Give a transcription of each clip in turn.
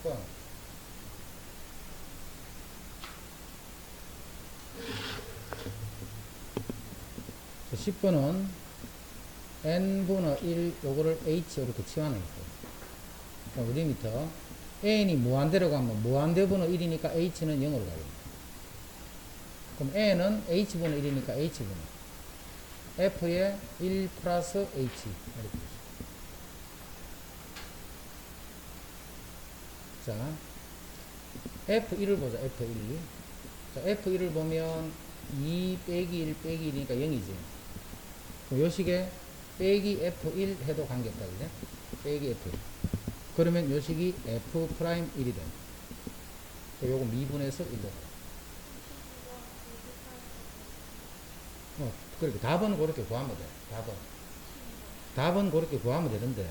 10번. 자, 10번은 n분의 1 요거를 h 이렇게 치환을 했어요. 리미터 n이 무한대로 가면 무한대분의 1이니까 h는 0으로 가요. 그럼 n은 h분의 1이니까 h분의 f에 1 플러스 h 이렇게. 자, F1을 보자, F1. 자, F1을 보면 2 빼기 1 빼기 1이니까 0이지. 그럼 요 식에 빼기 F1 해도 관계없다, 그죠? 빼기 F1. 그러면 요 식이 F'1이 돼. 요거 미분해서 1로 가. 그렇게 답은 그렇게 구하면 돼. 답은 그렇게 구하면 되는데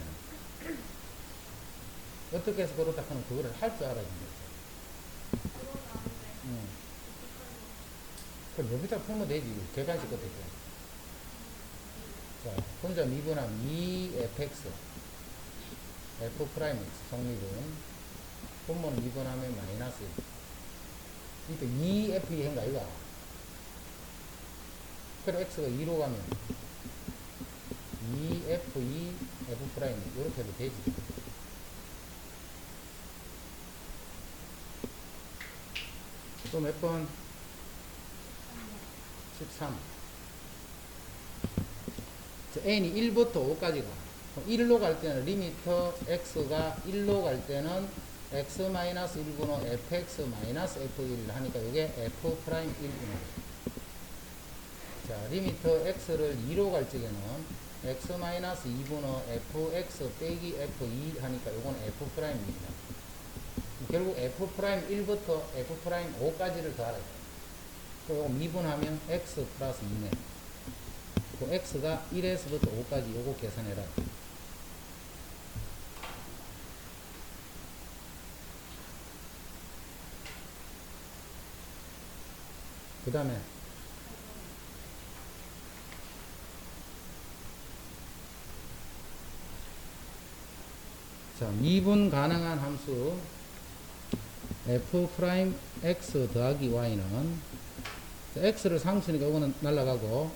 어떻게 해서 그렇다 하면 그거를 할 줄 알아야 된다. 그럼 여기다 풀면 되지. 객관식 끝에. 자, 혼자 미분하면 2fx f'x 성미분 분모는 미분하면 마이너스 1. 그러니까 2f 한가 이거. 그럼 x가 2로 가면 2f2 f' 이렇게 해도 되지. 또 몇 번? 13. n이 1부터 5까지 가. 1로 갈 때는 리미터 x가 1로 갈 때는 x-1분의 fx-f1 하니까 이게 f'1분의. 자, 리미터 x를 2로 갈 적에는 x-2분의 fx 빼기 f2 하니까 이건 f'입니다. 결국 f'1부터 f'5까지를 더하라. 또 요거 미분하면 x 플러스 2네. 그 x가 1에서부터 5까지 요거 계산해라. 그 다음에 자, 미분 가능한 함수 f'x 더하기 y는 x를 상수니까 이거는 날라가고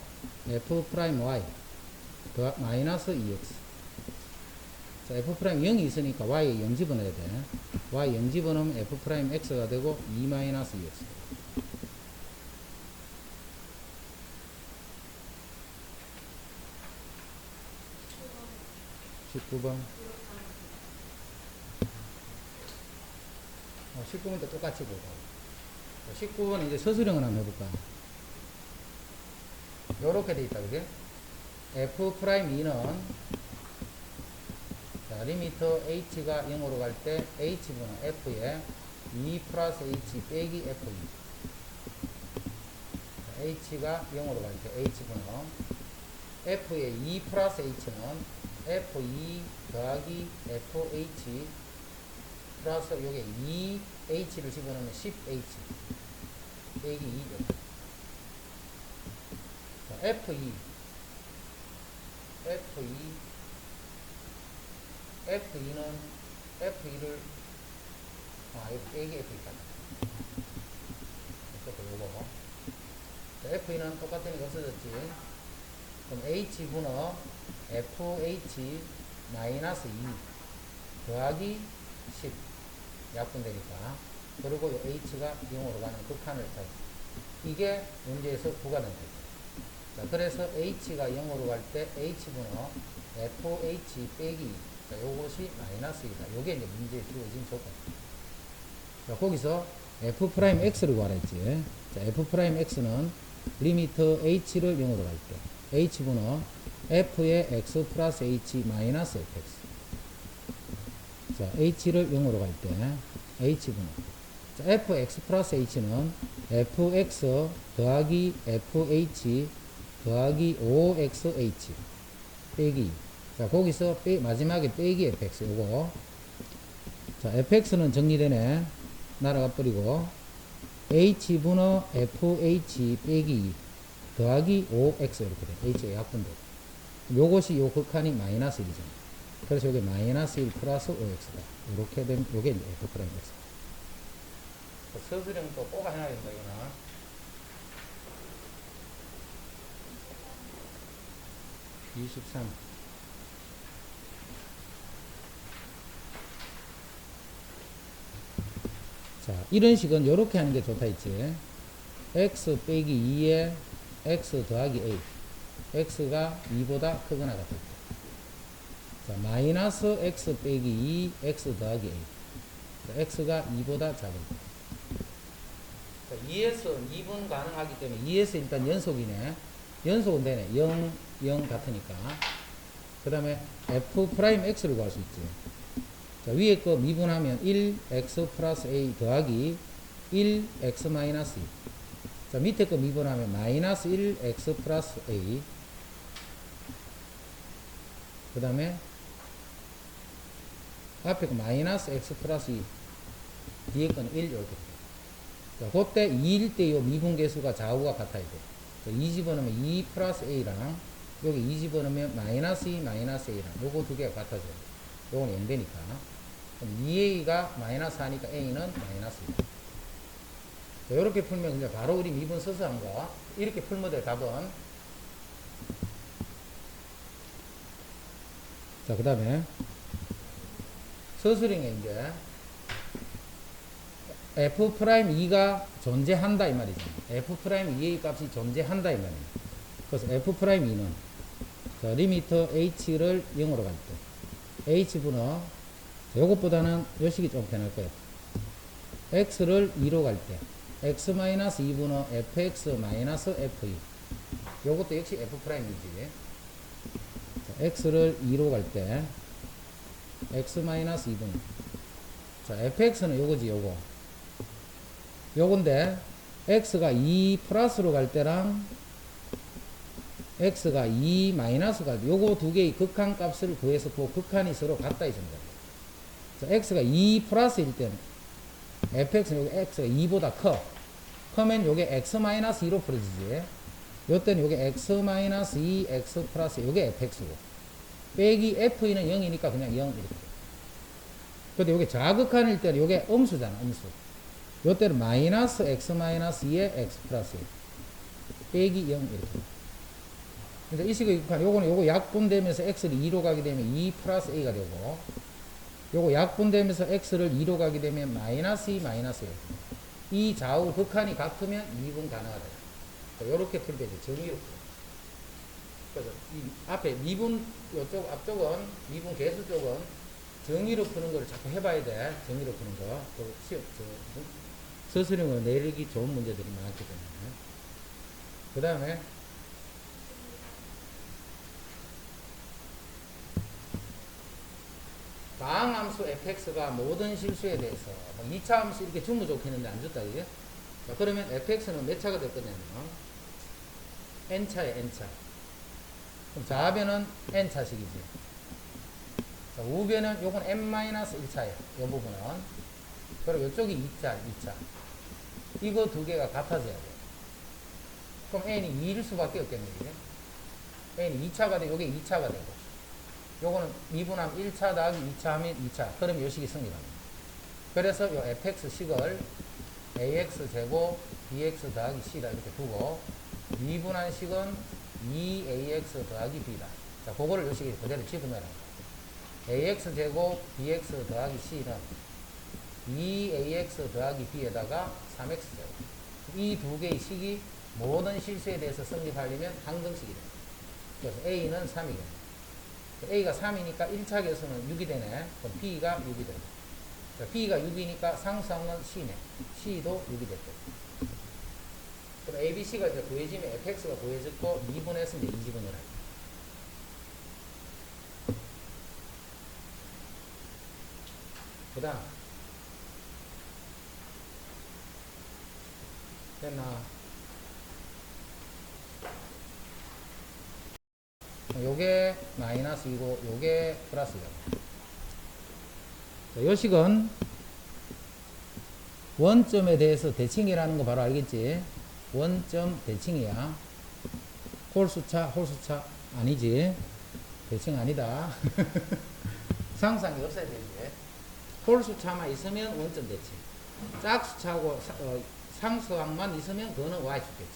f'y 마이너스 2x. 자, f' 0이 있으니까 y에 0 집어넣어야 돼. y 0 집어넣으면 f'x가 되고 2 마이너스 2x. 19번. 19번도 똑같이 보고. 19번 이제 서술형을 한번 해볼까. 요렇게 돼 있다, 그게? f'2는, 자, 리미터 h가 0으로 갈 때 h분의 f에 2 플러스 h 빼기 f2. 자, h가 0으로 갈 때 h분의 f에 2 플러스 h는 f2 더하기 fh 플러스 요게 2h를 집어넣으면 10h 빼기 2죠. 자, F2는 F2를 이거 빼기 F 있다. 요거. 자, F2는 똑같으니까 없어졌지. 그럼 H분의 FH 마이너스 2 더하기 10 약분되니까. 그리고 요 H가 0으로 가는 극한을 찾아. 이게 문제에서 부과된 거죠. 자, 그래서 H가 0으로 갈 때 H분의 FH 빼기 2. 자, 요것이 마이너스 2다. 요게 이제 문제에 주어진 조건. 자, 거기서 F'X를 구하라 했지. 자, F'X는 리미터 H를 0으로 갈 때 H분의 F의 X 플러스 H 마이너스 FX. 자, H를 0으로 갈 때 H분의. 자, Fx 플러스 H는 Fx 더하기 FH 더하기 5XH 빼기. 자, 거기서 마지막에 빼기 FX 요거. 자, FX는 정리되네. 날아가 버리고 H분의 FH 빼기 더하기 5X 이렇게 돼. H가 약분돼. 요것이 요 극한이 마이너스 1이잖아. 그래서 여기 마이너스 1 플러스 5x다. 이렇게 되면 요게 이제 f 프라임 x. 서술형 또 꼭 해놔야 된다, 이거는. 23. 자, 이런 식은 이렇게 하는 게 좋다 했지. x 빼기 2에 x 더하기 a. x가 2보다 크거나 같을 때. 자, 마이너스 x 빼기 2, x 더하기 a. 자, x가 2보다 작을 때. 자, 2에서 2분 가능하기 때문에 2에서 일단 연속이네. 연속은 되네. 0, 0 같으니까. 그 다음에 f 프라임 x를 구할 수 있지. 자, 위에 거 미분하면 1x 플러스 a 더하기 1x 마이너스 2. 자, 밑에 거 미분하면 마이너스 1x 플러스 a. 그 다음에 앞에 거 마이너스 x 플러스 2. 뒤에 거는 1 이렇게 돼. 자, 그때 2일 때 이 미분계수가 좌우가 같아야 돼. 자, 2 집어넣으면 2 플러스 a랑 여기 2 집어넣으면 마이너스 2 마이너스 a랑 요거 두 개가 같아져요. 요건 0 되니까. 2a가 마이너스 하니까 a는 마이너스 2. 자, 이렇게 풀면 이제 바로 우리 미분 써서 한 거. 이렇게 풀면 돼, 답은. 자, 그 다음에 서술형에 이제 f'2가 존재한다 이 말이죠. f'2의 값이 존재한다 이 말이에요. 그래서 f'2는 자, 리미터 h를 0으로 갈 때 h분의 요것보다는 요 식이 좀 편할 거예요. x를 2로 갈 때 x-2분의 fx-f2 요것도 역시 f'이지. x를 2로 갈 때 x-2분 자 fx는 요거지 요거 요건데 x가 2 플러스로 갈 때랑 x가 2 마이너스 갈 때 요거 두 개의 극한 값을 구해서 그 극한이 서로 같다 이 정도. 자, x가 2 플러스일 때는 fx는 요게 x가 2보다 커면 요게 x-2로 풀어지지. 요때는 요게 x-2 x 플러스 요게 fx고 빼기 f는 0이니까 그냥 0 이렇게. 근데 요게 좌극한일 때는 요게 음수잖아 음수. 요때는 마이너스 x-2에 x 플러스 1 빼기 0 이렇게. 근데 이 식의 극한 요거는 요거 약분되면서 x를 2로 가게 되면 2 플러스 a가 되고 요거 약분되면서 x를 2로 가게 되면 마이너스 2 마이너스 1. 이 좌우 극한이 같으면 미분 가능하다. 요렇게 풀 때 이제 정의로 풀어. 그래서 이 앞에 미분 요쪽 앞쪽은 미분 계수 쪽은 정의로 푸는 거를 자꾸 해봐야 돼. 정의로 푸는 거. 또 시험 서술형으로 내리기 좋은 문제들이 많기 때문에. 그 다음에 다항함수 fx가 모든 실수에 대해서 2차 함수 이렇게 주면 좋겠는데 안 줬다 그게? 자, 그러면 fx는 몇 차가 될 거냐면 n차에 n차. 그럼 좌변은 n차식이지. 자, 우변은 요건 n-1차예요. 요 부분은. 그리고 요쪽이 2차, 2차. 이거 두 개가 같아져야 돼요. 그럼 n이 2일 수밖에 없겠네, 이게. n이 2차가 되고 요게 2차가 되고. 요거는 미분하면 1차 더하기 2차 하면 2차. 그러면 요 식이 성립합니다. 그래서 요 fx식을 ax제곱 bx 더하기 c다 이렇게 두고 미분한 식은 2ax 더하기 b다. 자, 그거를 요 식에 그대로 집어넣으라. ax제곱 bx 더하기 c는 2ax 더하기 b에다가 3x제곱. 이 두 개의 식이 모든 실수에 대해서 성립하려면 항등식이 됩니다. 그래서 a는 3이겠네. a가 3이니까 1차 계수는 6이 되네. 그럼 b가 6이 되네. b가 6이니까 상수항은 c네. c도 6이 됐고. 그럼 abc가 이제 구해지면 fx가 구해졌고 2분해서 이제 2지분을 할게요. 그 다음 됐나? 요게 마이너스이고 요게 플러스이고. 요 식은 원점에 대해서 대칭이라는 거 바로 알겠지? 원점 대칭이야. 홀수차 아니지? 대칭 아니다. 상수항이 없어야 되지. 홀수차만 있으면 원점 됐지. 짝수차하고 상수항만 있으면 그거는 y축겠지.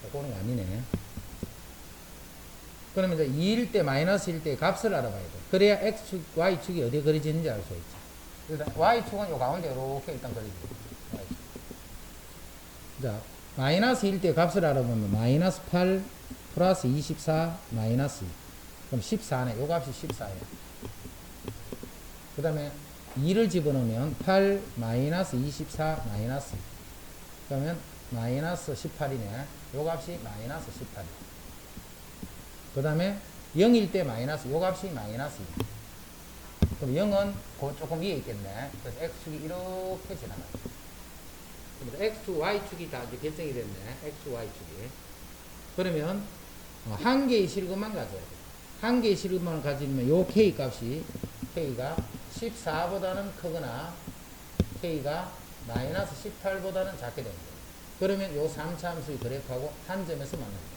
그거는 아니네. 그러면 이제 2일 때 마이너스일 때 값을 알아봐야 돼. 그래야 x축, y축이 어디에 그려지는지 알 수 있지. 일단 y축은 요 가운데 이렇게 일단 그려지. 자, 마이너스 1 때 값을 알아보면 마이너스 8 플러스 24 마이너스 2. 그럼 14네. 요 값이 14예요. 그 다음에 2를 집어넣으면 8 마이너스 24 마이너스 2. 그러면 마이너스 18이네. 요 값이 마이너스 18이에요. 그 다음에 0일 때 마이너스, 요 값이 마이너스 2. 그럼 0은 조금 위에 있겠네. 그래서 x축이 이렇게 지나가요. x축, y축이 다 이제 결정이 됐네. x축, y축이. 그러면 한 개의 실근만 가져야 돼. 한 개의 실근만 가지면 요 k 값이 k가 14보다는 크거나 k가 마이너스 18보다는 작게 됩니다. 그러면 요 3차 함수의 그래프하고 한 점에서 만납니다.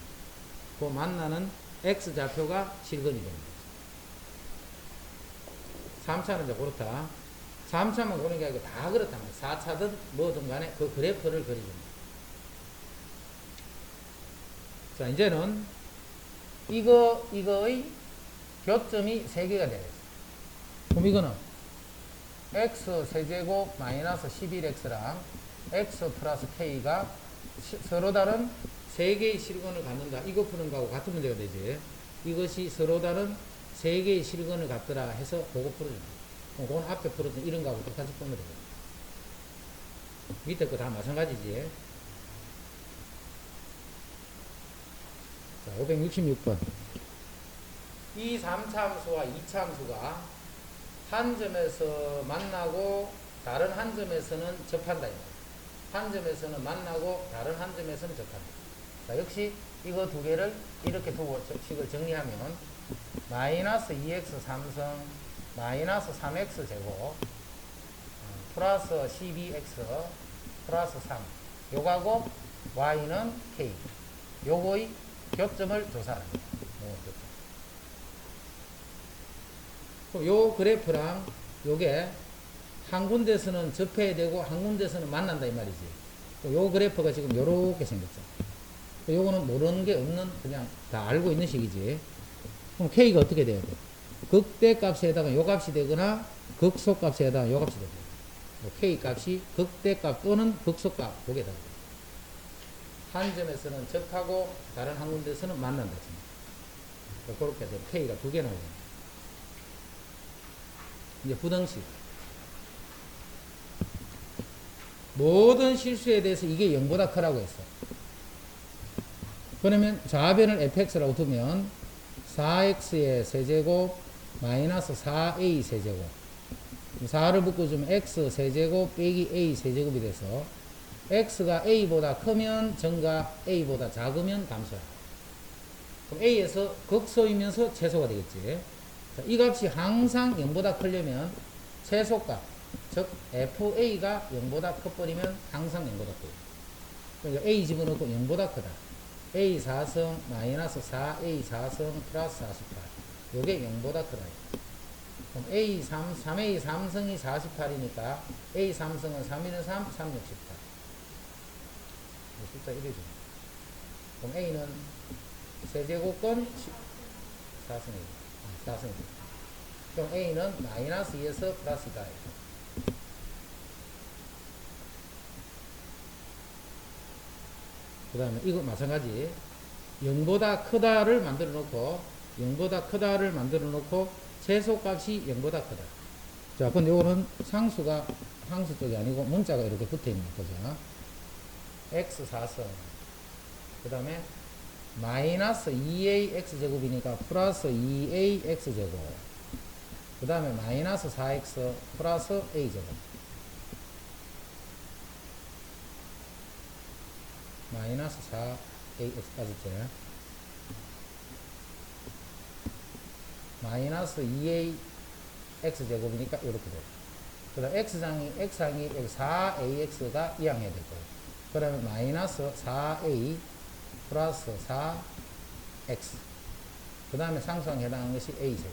그 만나는 x좌표가 실근이 됩니다. 3차는 이제 그렇다. 3차만 그런 게 아니고 다 그렇단 말이야. 4차든 뭐든 간에 그 그래프를 그려줍니다. 자, 이제는 이거의 교점이 3개가 되겠어. 그럼 이거는 x 세제곱 마이너스 11x랑 x 플러스 k가 서로 다른 3개의 실근을 갖는다. 이거 푸는 거하고 같은 문제가 되지. 이것이 서로 다른 3개의 실근을 갖더라 해서 그거 풀어줍니다. 그럼 그건 앞에 풀어준 이런 거하고 똑같이 풀면 되거든. 밑에 거 다 마찬가지지. 자, 566번. 이 3차 함수와 2차 함수가 한 점에서 만나고 다른 한 점에서는 접한다. 한 점에서는 만나고 다른 한 점에서는 접한다. 자, 역시 이거 두 개를 이렇게 두고 식을 정리하면 마이너스 2x 3승 마이너스 3x 제곱 플러스 12x 플러스 3 요거하고 y는 k 요거의 교점을 조사하는 거예요. 그럼 요 그래프랑 요게 한 군데서는 접해야 되고 한 군데서는 만난다 이 말이지. 요 그래프가 지금 요렇게 생겼죠. 요거는 모르는 게 없는 그냥 다 알고 있는 식이지. 그럼 k가 어떻게 돼야 돼? 극대값에다가 요 값이 되거나 극소값에다가 요 값이 되고 k 값이 극대값 또는 극소값 보게 됩니다. 한 점에서는 접하고 다른 한 군데서는 만난다. 그렇게 되면 k가 두 개 나오죠. 이제 부등식. 모든 실수에 대해서 이게 0보다 크라고 했어. 그러면 좌변을 fx라고 두면 4x의 세제곱 마이너스 4a 세제곱 4를 묶어주면 x 세제곱 빼기 a 세제곱이 돼서 x가 a보다 크면 증가 a보다 작으면 감소야. 그럼 a에서 극소이면서 최소가 되겠지. 자, 이 값이 항상 0보다 크려면 최소값 즉 fa가 0보다 커버리면 항상 0보다 커요. 그러니까 a 집어넣고 0보다 크다. a 4승 마이너스 4a 4승 플러스 48 요게 0보다 크다. 그럼 a 3a 3승이 48이니까 a 3승은 3, 1은 3, 3, 6, 18 숫자 1이죠. 그럼 a는 세제곱건 4승이죠. 그럼 a는 마이너스 2에서 플러스 2다. 그 다음에 이거 마찬가지 0보다 크다를 만들어 놓고 0보다 크다를 만들어 놓고 최소값이 0보다 크다. 자, 근데 요거는 상수가 상수 쪽이 아니고 문자가 이렇게 붙어 있는 거죠. x 4승 그 다음에 마이너스 2a x제곱이니까 플러스 2a x제곱 그 다음에 마이너스 4x 플러스 a제곱 마이너스 4ax까지째 마이너스 2a x제곱이니까 이렇게 돼요. 그 다음 x항이 여기 4ax가 이항해야 될 거예요. 그러면 마이너스 4a 플러스 4x 그 다음에 상수항에 해당하는 것이 a제곱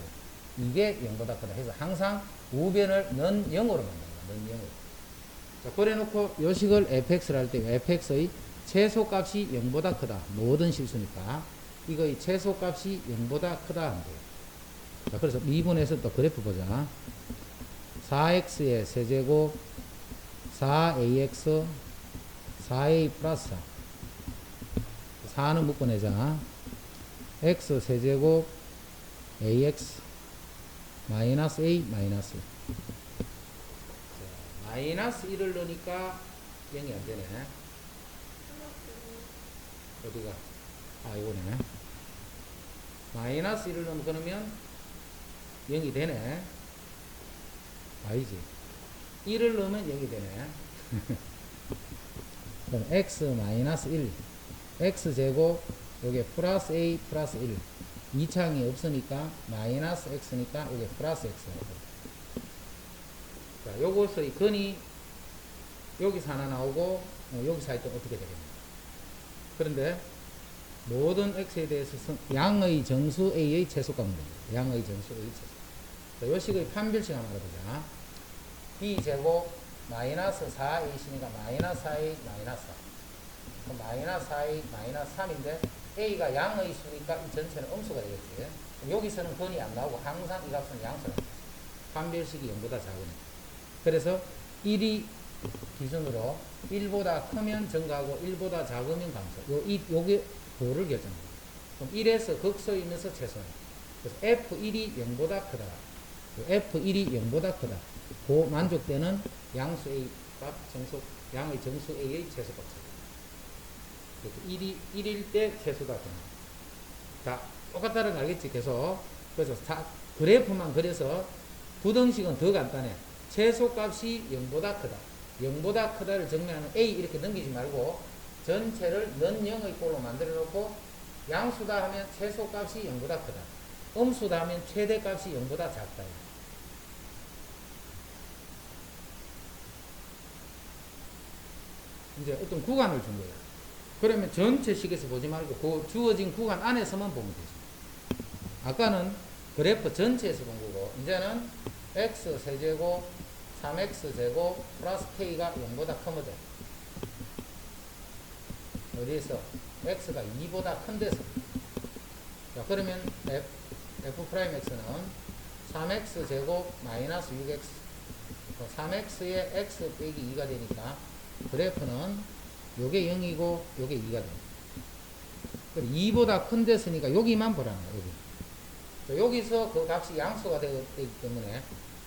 이게 0보다 크다 해서 항상 우변을 넌 0으로 만든다. 넌 0으로. 자, 그래 놓고 요식을 fx를 할 때 fx의 최소값이 0보다 크다. 모든 실수니까 이거의 최소값이 0보다 크다 하면 돼요. 자, 그래서 미분에서 또 그래프 보자. 4x의 세제곱 4ax 4a 플러스 4는 묶어내자. x 세제곱 ax 마이너스 a 마이너스 마이너스 1을 넣으니까 0이 안 되네. 어디가? 아, 이거네. 마이너스 1을 넣으면 그러면 0이 되네. 아니지. 1을 넣으면 0이 되네. 그럼 x 마이너스 1 x 제곱 요게 플러스 a 플러스 1 2창이 없으니까 마이너스 x니까 요게 플러스 x라고. 자, 요것의 근이 여기서 하나 나오고 여기서 할 때 어떻게 되겠냐. 그런데 모든 x에 대해서 양의 정수 a의 최소값은 됩니다. 양의 정수 a의 최소. 자, 요 식의 판별식 한번 알아보자. b 제곱 마이너스 4ac니까 마이너스 4a 마이너스 4. 그럼 마이너스 4a 마이너스 3인데 a가 양의 수니까 이 전체는 음수가 되겠지. 여기서는 근이 안 나오고 항상 이 값은 양수라. 판별식이 0보다 작으니까. 그래서 1이 기준으로 1보다 크면 증가하고 1보다 작으면 감소. 요게 도를 결정합니다. 그럼 1에서 극소이면서 최소화. 그래서 F1이 0보다 크다. F1이 0보다 크다. 그 만족되는 양수 A 값, 양의 정수 A의 최소값. 1일 때 최소가 됩니다. 자, 똑같다는 거 알겠지? 계속. 그래서 그래프만 그려서 부등식은 더 간단해. 최소값이 0보다 크다. 0보다 크다를 정리하는 A 이렇게 넘기지 말고 전체를 넌 0의 꼴로 만들어 놓고 양수다 하면 최소값이 0보다 크다. 음수다 하면 최대값이 0보다 작다. 이제 어떤 구간을 준 거예요. 그러면 전체 식에서 보지 말고 그 주어진 구간 안에서만 보면 되죠. 아까는 그래프 전체에서 본 거고 이제는 x 세제곱 3x 제곱 플러스 k가 0보다 크거든. 어디에서? x가 2보다 큰 데서. 자, 그러면 f'x는 3x 제곱 마이너스 6x 3x에 x 빼기 2가 되니까 그래프는 요게 0이고 요게 2가 됩니다. 2보다 큰 데서니까 여기만 보라는 거야. 여기. 여기서 그 값이 양수가 되기 때문에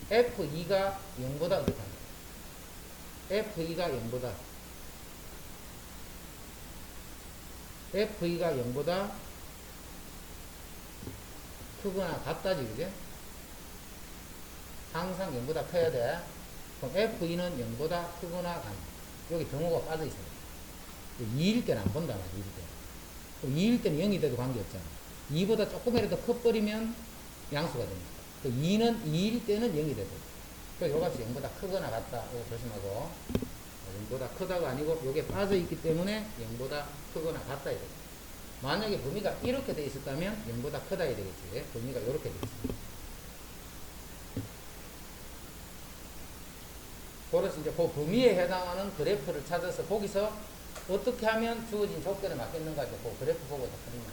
F2가 0보다 어떻게 합니까? F2가 0보다 F2가 0보다 크거나 같다지, 그죠? 항상 0보다 커야 돼. 그럼 F2는 0보다 크거나 같다. 여기 등호가 빠져 있어요. 2일 때는 안 본다, 2일 때. 그럼 2일 때는 0이 돼도 관계없잖아. 2보다 조금이라도 커버리면 양수가 됩니다. 2는 2일 때는 0이 되고. 그래서 요 값이 0보다 크거나 같다. 이거 조심하고. 0보다 크다가 아니고 요게 빠져 있기 때문에 0보다 크거나 같다. 이거. 만약에 범위가 이렇게 돼 있었다면 0보다 크다 해야 되겠지. 범위가 이렇게 돼 있습니다. 그래서 이제 그 범위에 해당하는 그래프를 찾아서 거기서 어떻게 하면 주어진 조건에 맞겠는가 이제 그 그래프 보고 다 그립니다.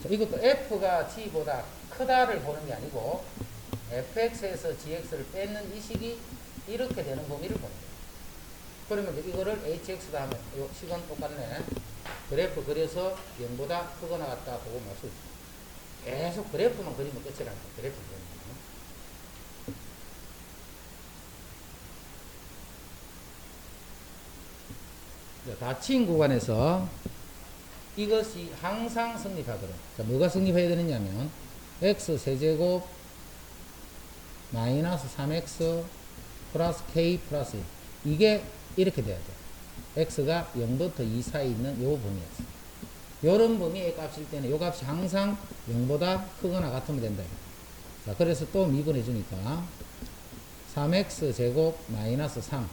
자, 이것도 f가 g보다 크다를 보는 게 아니고 fx에서 gx를 뺏는 이 식이 이렇게 되는 범위를 보는 거예요. 그러면 이제 이거를 hx다 하면 이 식은 똑같네. 그래프 그려서 0보다 크거나 같다 보고 맞출 수 있어요. 계속 그래프만 그리면 끝이라는 거예요. 그래프 그리면. 닫힌 구간에서 이것이 항상 성립하도록. 자, 뭐가 성립해야 되느냐면 x 세제곱 마이너스 3x 플러스 k 플러스 1. 이게 이렇게 돼야 돼. x가 0부터 2 사이에 있는 요 범위에서. 요런 범위의 값일 때는 요 값이 항상 0보다 크거나 같으면 된다. 자, 그래서 또 미분해 주니까 3x 제곱 마이너스 3.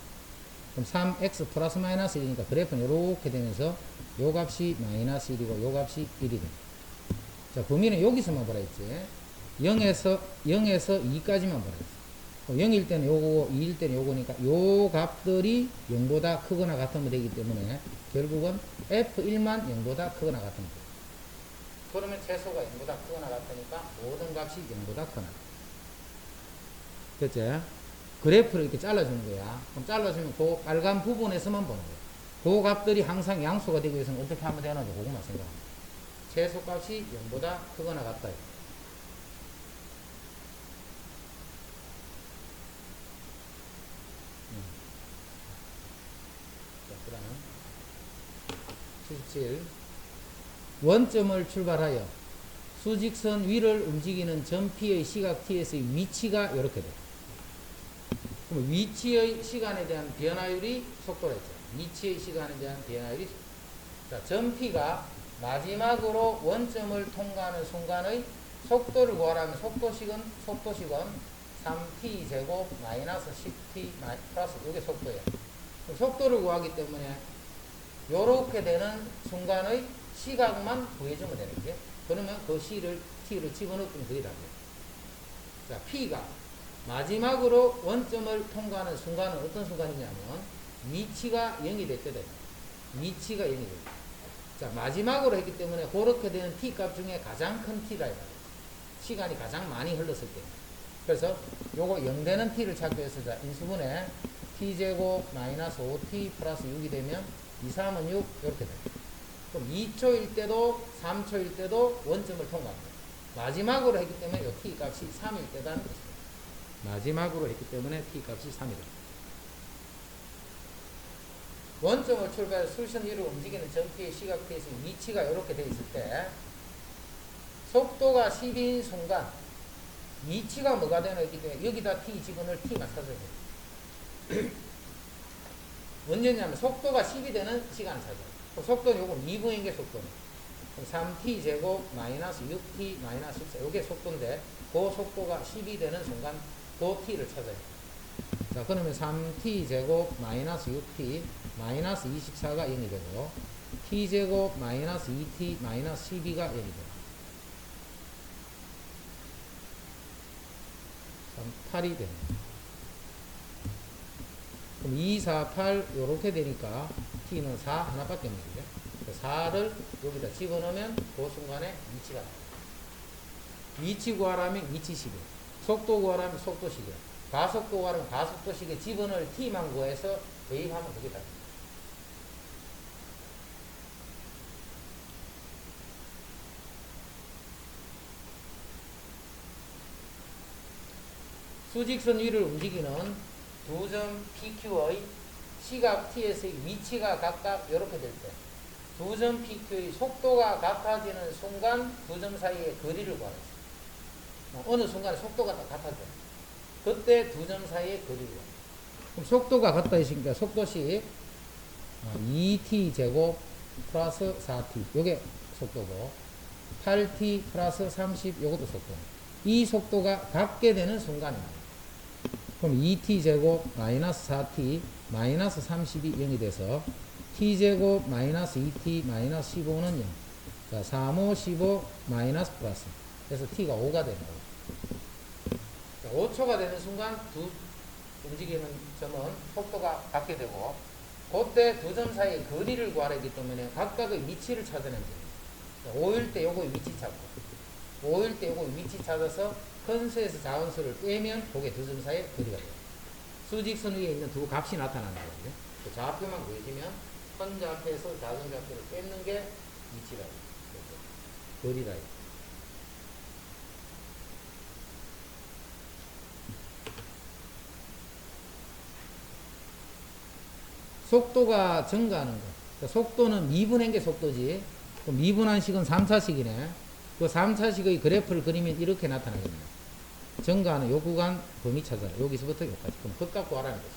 그럼 3x 플러스 마이너스 1이니까 그래프는 이렇게 되면서 요 값이 마이너스 1이고 요 값이 1이 됩니다. 자, 범위는 여기서만 보라 했지. 0에서 2까지만 보라 했어. 0일 때는 요거고 2일 때는 요거니까 요 값들이 0보다 크거나 같으면 되기 때문에 결국은 F1만 0보다 크거나 같으면 돼. 그러면 최소가 0보다 크거나 같으니까 모든 값이 0보다 크거나. 됐지? 그래프를 이렇게 잘라주는 거야. 그럼 잘라주면 그 빨간 부분에서만 보는 거야. 그 값들이 항상 양수가 되기 위해서는 어떻게 하면 되는지 그것만 생각합니다. 최소값이 0보다 크거나 같다. 자, 그 다음 77 원점을 출발하여 수직선 위를 움직이는 점 P의 시각 T에서의 위치가 이렇게 돼. 그럼 위치의 시간에 대한 변화율이 속도라 했죠. 위치의 시간에 대한 변화율이. 자, 점 P가 마지막으로 원점을 통과하는 순간의 속도를 구하라면 속도식은 3t 제곱 마이너스 10t 플러스 이게 속도예요. 속도를 구하기 때문에 요렇게 되는 순간의 시각만 구해주면 되는 게, 그러면 그 t를 집어넣으면 그게 답이에요. 자, P가 마지막으로 원점을 통과하는 순간은 어떤 순간이냐면 위치가 0이 될 때다. 위치가 0이 될 때. 자, 마지막으로 했기 때문에 그렇게 되는 t 값 중에 가장 큰 t라 말이에요. 시간이 가장 많이 흘렀을 때. 그래서 요거 0 되는 t를 찾기 위해서 자, 인수분해 t제곱 마이너스 5t 플러스 6이 되면 2, 3은 6 이렇게 돼요. 그럼 2초일 때도 3초일 때도 원점을 통과합니다. 마지막으로 했기 때문에 요 t 값이 3일 때다는 것입니다. 마지막으로 했기 때문에 t 값이 3이다. 원점을 출발해서 수선 위로 움직이는 점피의 시각 T에서 위치가 이렇게 되어 있을 때 속도가 10인 순간 위치가 뭐가 되나 있기 때문에 여기다 t 집어넣을 t만 찾아야 돼요. 언제냐면 속도가 10이 되는 시간을 찾아요. 속도는 요건 2분인 게 속도는. 3t 제곱 마이너스 6t 마이너스 14 요게 속도인데 그 속도가 10이 되는 순간 그 t를 찾아요. 자, 그러면 3t 제곱 마이너스 6t 마이너스 24가 0이 되고 t 제곱 마이너스 2t 마이너스 12가 0이 돼요. 8이 되네. 그럼 2, 4, 8 요렇게 되니까 t는 4 하나밖에 없는 거죠. 4를 여기다 집어넣으면 그 순간에 위치가 나와요. 위치 구하라면 위치식이에요. 속도 구하라면 속도식이에요. 가속도 구하라면 가속도식에 집어넣을 t만 구해서 대입하면 그게 답니다. 수직선 위를 움직이는 두 점 PQ의 시각 T에서의 위치가 각각 이렇게 될 때 두 점 PQ의 속도가 같아지는 순간 두 점 사이의 거리를 구하라. 어느 순간에 속도가 같아져요. 그때 두 점 사이의 거리를 구하라. 그럼 속도가 같다 했으니까 속도식 2t 제곱 플러스 4t 요게 속도고 8t 플러스 30 요것도 속도. 이 속도가 같게 되는 순간입니다. 그럼 2t 제곱 마이너스 4t 마이너스 30이 0이 돼서 t제곱 마이너스 2t 마이너스 15는 0. 자, 3, 5, 15 마이너스 플러스. 그래서 t가 5가 되는 거예요. 5초가 되는 순간 두 움직이는 점은 속도가 같게 되고 그때 두 점 사이의 거리를 구하라 했기 때문에 각각의 위치를 찾아내면 됩니다. 5일 때 요거의 위치 찾고 5일 때 요거의 위치 찾아서 큰 수에서 작은 수를 빼면 그게 두 점 사이의 거리가 돼요. 수직선 위에 있는 두 값이 나타나는 거거든요. 그 좌표만 구해지면 큰 좌표에서 작은 좌표를 뺏는 게 위치라. 거리라. 속도가 증가하는 거. 그러니까 속도는 미분한 게 속도지. 미분한 식은 3차식이네. 그 3차식의 그래프를 그리면 이렇게 나타나겠네요. 증가하는 요 구간 범위 찾아라. 여기서부터 여기까지. 그럼 극값 구하라는 거죠.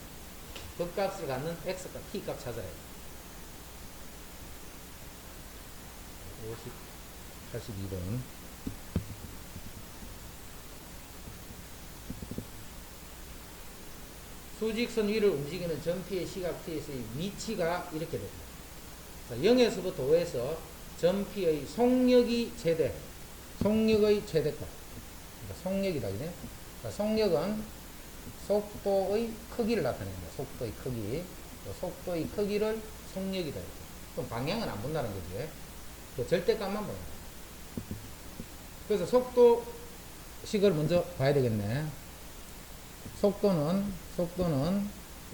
극값을 갖는 x값, t값 찾아야 돼. 82번. 수직선 위를 움직이는 전피의 시각 t에서의 위치가 이렇게 됩니다. 자, 0에서부터 5에서 전피의 속력이 최대, 속력의 최대값. 그러니까 속력이다, 이제. 자, 속력은 속도의 크기를 나타냅니다. 속도의 크기. 속도의 크기를 속력이다. 그럼 방향은 안 본다는 거지. 그 절대값만 보는 거야. 그래서 속도식을 먼저 봐야 되겠네. 속도는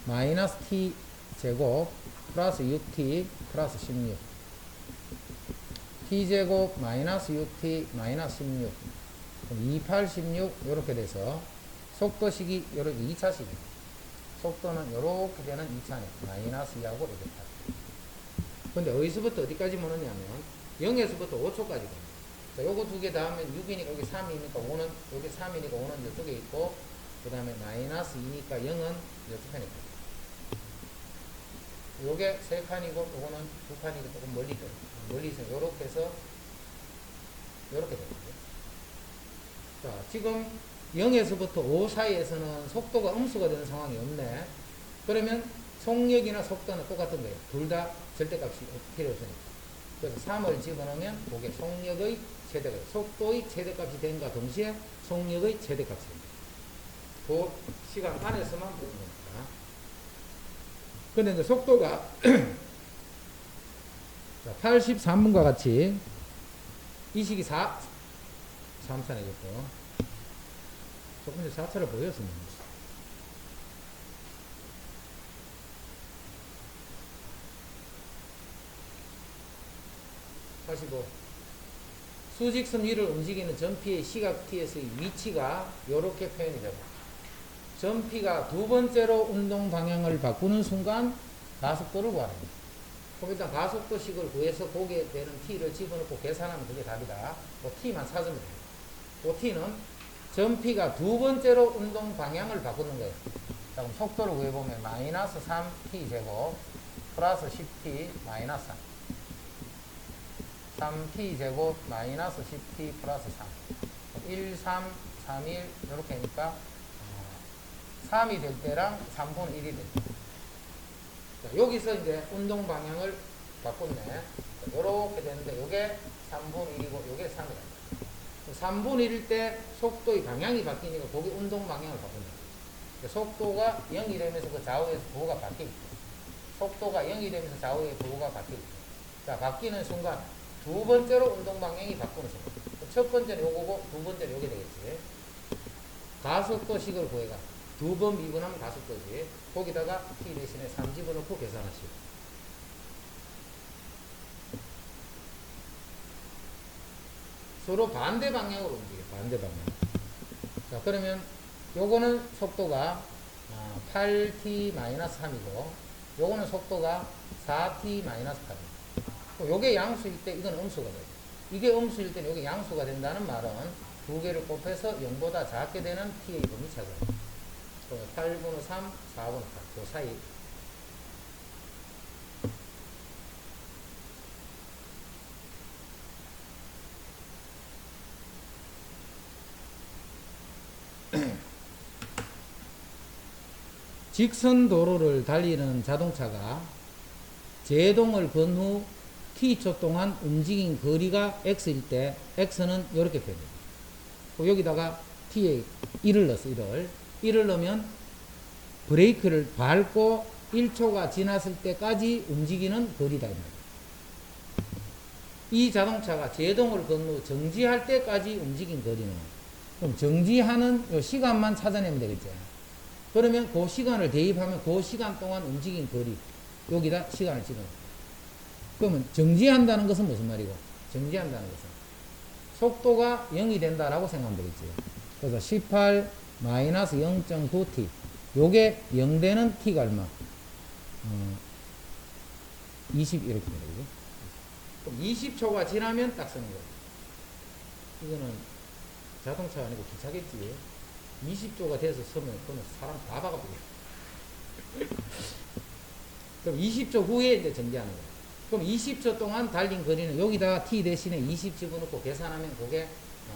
마이너스 t 제곱 플러스 6t 플러스 16 t 제곱 마이너스 6t 마이너스 16 28, 16 이렇게 돼서 속도식이 이렇게 2차식이에요. 속도는 이렇게 되는 2차네. 마이너스 2하고 이렇게 다. 근데 어디서부터 어디까지 모느냐면 0에서부터 5초까지 됩니다. 자, 요거 두 개 다 하면 6이니까 여기 3이니까 5는 여기 3이니까 5는 이쪽에 있고, 그 다음에 마이너스 2니까 0은 이쪽 편에 있고, 요게 3칸이고 요거는 2칸이고 조금 멀리 있어요. 멀리 있어요. 요렇게 해서 요렇게 되거든요. 자, 지금 0에서부터 5 사이에서는 속도가 음수가 되는 상황이 없네. 그러면 속력이나 속도는 똑같은 거예요. 둘 다 절대값이 필요 없으니까. 그래서 3을 집어넣으면 그게 속력의 최대값, 속도의 최대값이 된과 동시에 속력의 최대값이 됩니다. 그 시간 안에서만 보는 거니까. 근데 이제 속도가 83분과 같이 이 식이 3차내겠고, 조금 전에 4차를 보였습니다. 85. 수직선 위를 움직이는 전피의 시각 t에서의 위치가 이렇게 표현이 됩니다. 전피가 두 번째로 운동 방향을 바꾸는 순간 가속도를 구하는 겁니다. 그럼 일단 가속도식을 구해서 거기에 되는 t를 집어넣고 계산하면 그게 답이다. 그 t만 찾으면 돼요. 그 t는 전피가 두 번째로 운동 방향을 바꾸는 거예요. 자, 그럼 속도를 구해보면 마이너스 3t 제곱 플러스 10t 마이너스 3 3t 제곱 마이너스 10t 플러스 3 1, 3, 3, 1 이렇게 하니까 3이 될 때랑 3분의 1이 될 때. 자, 여기서 이제 운동 방향을 바꿨네. 이렇게 되는데 요게 3분의 1이고 요게 3이다. 3분의 1일 때 속도의 방향이 바뀌니까 거기 운동 방향을 바꾼다. 속도가 0이 되면서 그 좌우에서 부호가 바뀌고, 속도가 0이 되면서 좌우의 부호가 바뀌고. 자, 바뀌는 순간 두 번째로 운동 방향이 바꾸는 순간. 첫 번째는 요거고 두 번째는 요게 되겠지. 가속도식을 구해가 두 번 미분하면 가속도지. 거기다가 t 대신에 3 집어넣고 계산하시오. 서로 반대 방향으로 움직여요. 반대 방향. 자, 그러면 요거는 속도가 8t-3이고 요거는 속도가 4t-8입니다. 요게 양수일 때 이건 음수가 돼요. 이게 음수일 때는 요게 양수가 된다는 말은 두 개를 곱해서 0보다 작게 되는 t의 범위 찾아요. 8분의 3, 4분의 8. 그 사이. 직선 도로를 달리는 자동차가 제동을 건 후 t초 동안 움직인 거리가 x일 때 x는 이렇게 표현됩니다. 여기다가 t에 1을 넣었어. 1을 넣으면 브레이크를 밟고 1초가 지났을 때까지 움직이는 거리다. 이 자동차가 제동을 건 후 정지할 때까지 움직인 거리는, 그럼 정지하는 요 시간만 찾아내면 되겠죠. 그러면 그 시간을 대입하면 그 시간 동안 움직인 거리, 여기다 시간을 집어넣어요. 그러면 정지한다는 것은 무슨 말이고? 정지한다는 것은 속도가 0이 된다라고 생각하면 되겠지. 그래서 18 마이너스 0.9t 요게 0 되는 t가 얼마? 20 이렇게 되죠. 그럼 20초가 지나면 딱 쓰는 거예요. 이거는 자동차가 아니고 기차겠지. 20초가 돼서 서면 그러면 사람 다 박아버려요. 그럼 20초 후에 이제 정지하는 거예요. 그럼 20초 동안 달린 거리는 여기다가 t 대신에 20 집어넣고 계산하면 그게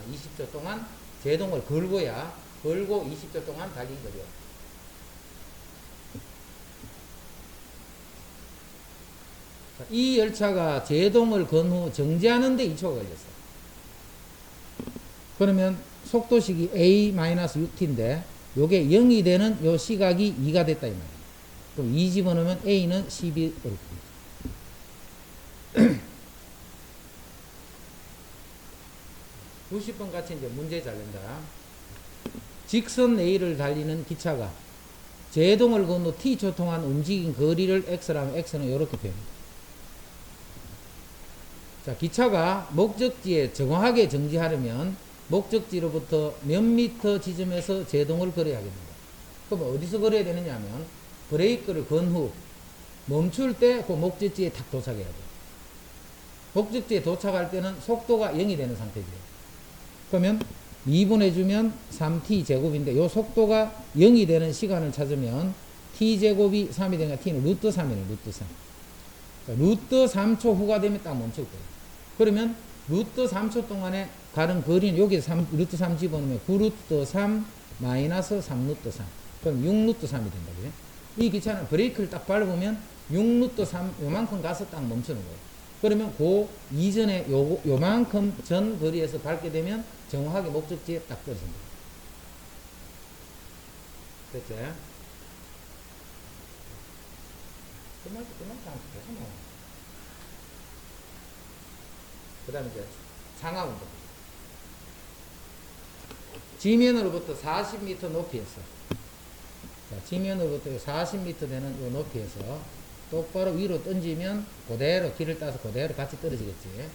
20초 동안 제동을 걸고 20초 동안 달린 거리요. 이 열차가 제동을 건 후 정지하는데 2초가 걸렸어. 그러면 속도식이 a-ut인데 요게 0이 되는 요 시각이 2가 됐다 이 말이에요. 그럼 2 집어넣으면 a는 10이 이렇게. 90번 같이 이제 문제 잘 낸다. 직선 A를 달리는 기차가 제동을 건너 T초 동안 움직인 거리를 X라면 X는 이렇게 표현합니다. 자, 기차가 목적지에 정확하게 정지하려면 목적지로부터 몇 미터 지점에서 제동을 걸어야 하겠습니다. 그럼 어디서 걸어야 되느냐 하면 브레이크를 건 후 멈출 때 그 목적지에 탁 도착해야 돼요. 목적지에 도착할 때는 속도가 0이 되는 상태죠. 그러면 2분해주면 3t 제곱인데 요 속도가 0이 되는 시간을 찾으면 t 제곱이 3이 되니까 t는 루트 3이네. 루트 3. 그러니까 루트 3초 후가 되면 딱 멈출 거예요. 그러면 루트 3초 동안에 가는 거리는 여기에 루트 3 집어넣으면 9루트 3 마이너스 3루트 3. 그럼 6루트 3이 된다. 그래? 이 기차는 브레이크를 딱 밟으면 6루트 3 요만큼 가서 딱 멈추는 거예요. 그러면 그 이전에 요만큼 전 거리에서 밟게 되면 정확하게 목적지에 딱 떨어진다. 됐지? 끝날 않고 계속 나와. 그 다음에 이제 상하운동. 지면으로부터 40m 높이에서, 자, 지면으로부터 40m 되는 요 높이에서 똑바로 위로 던지면 그대로 길을 따서 그대로 같이 떨어지겠지.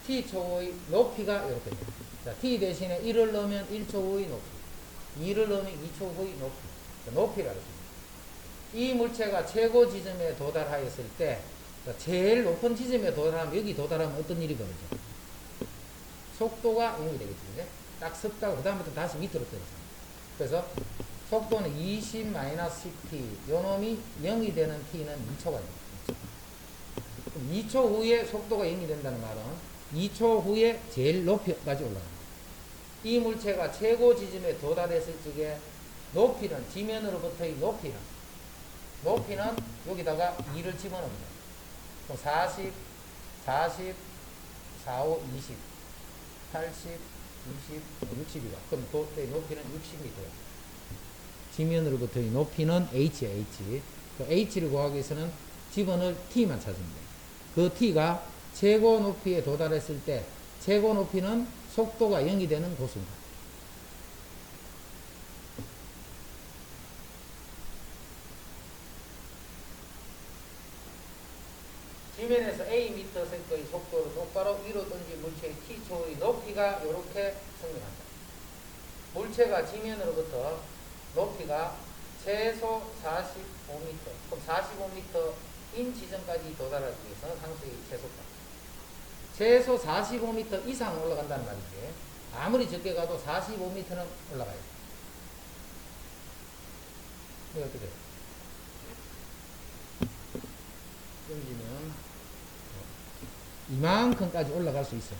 t초의 높이가 이렇게 돼요. 자, t 대신에 1을 넣으면 1초 후의 높이, 2를 넣으면 2초 후의 높이. 높이라고 합니다. 이 물체가 최고 지점에 도달하였을 때, 제일 높은 지점에 도달하면, 여기 도달하면 어떤 일이 벌어져? 속도가 0이 되겠지. 딱 섰다가 그 다음부터 다시 밑으로 떨어져. 그래서 속도는 20-10t, 요 놈이 0이 되는 t는 2초가 됩니다. 2초 후에 속도가 0이 된다는 말은 2초 후에 제일 높이까지 올라갑니다. 이 물체가 최고 지점에 도달했을 적에 높이는, 지면으로부터의 높이는 여기다가 2를 집어넣습니다. 그럼 40, 40, 45, 20, 80, 60, 60이다. 그럼 그때 높이는 60m야. 지면으로부터의 높이는 h야, h. 그 h를 구하기 위해서는 집어넣을 t만 찾으면 돼요. 그 t가 최고 높이에 도달했을 때 최고 높이는 속도가 0이 되는 고수입니다. 지면에서 am의 속도로 똑바로 위로 던진 물체의 t초의 높이가 이렇게 성립한다. 물체가 지면으로부터 높이가 최소 45m, 그럼 45m인 지점까지 도달하기 위해서는 상수의 최소값. 최소 45m 이상 올라간다는 말이지. 아무리 적게 가도 45m는 올라가야 돼. 이거 어떻게 돼? 던지면 이만큼까지 올라갈 수 있어.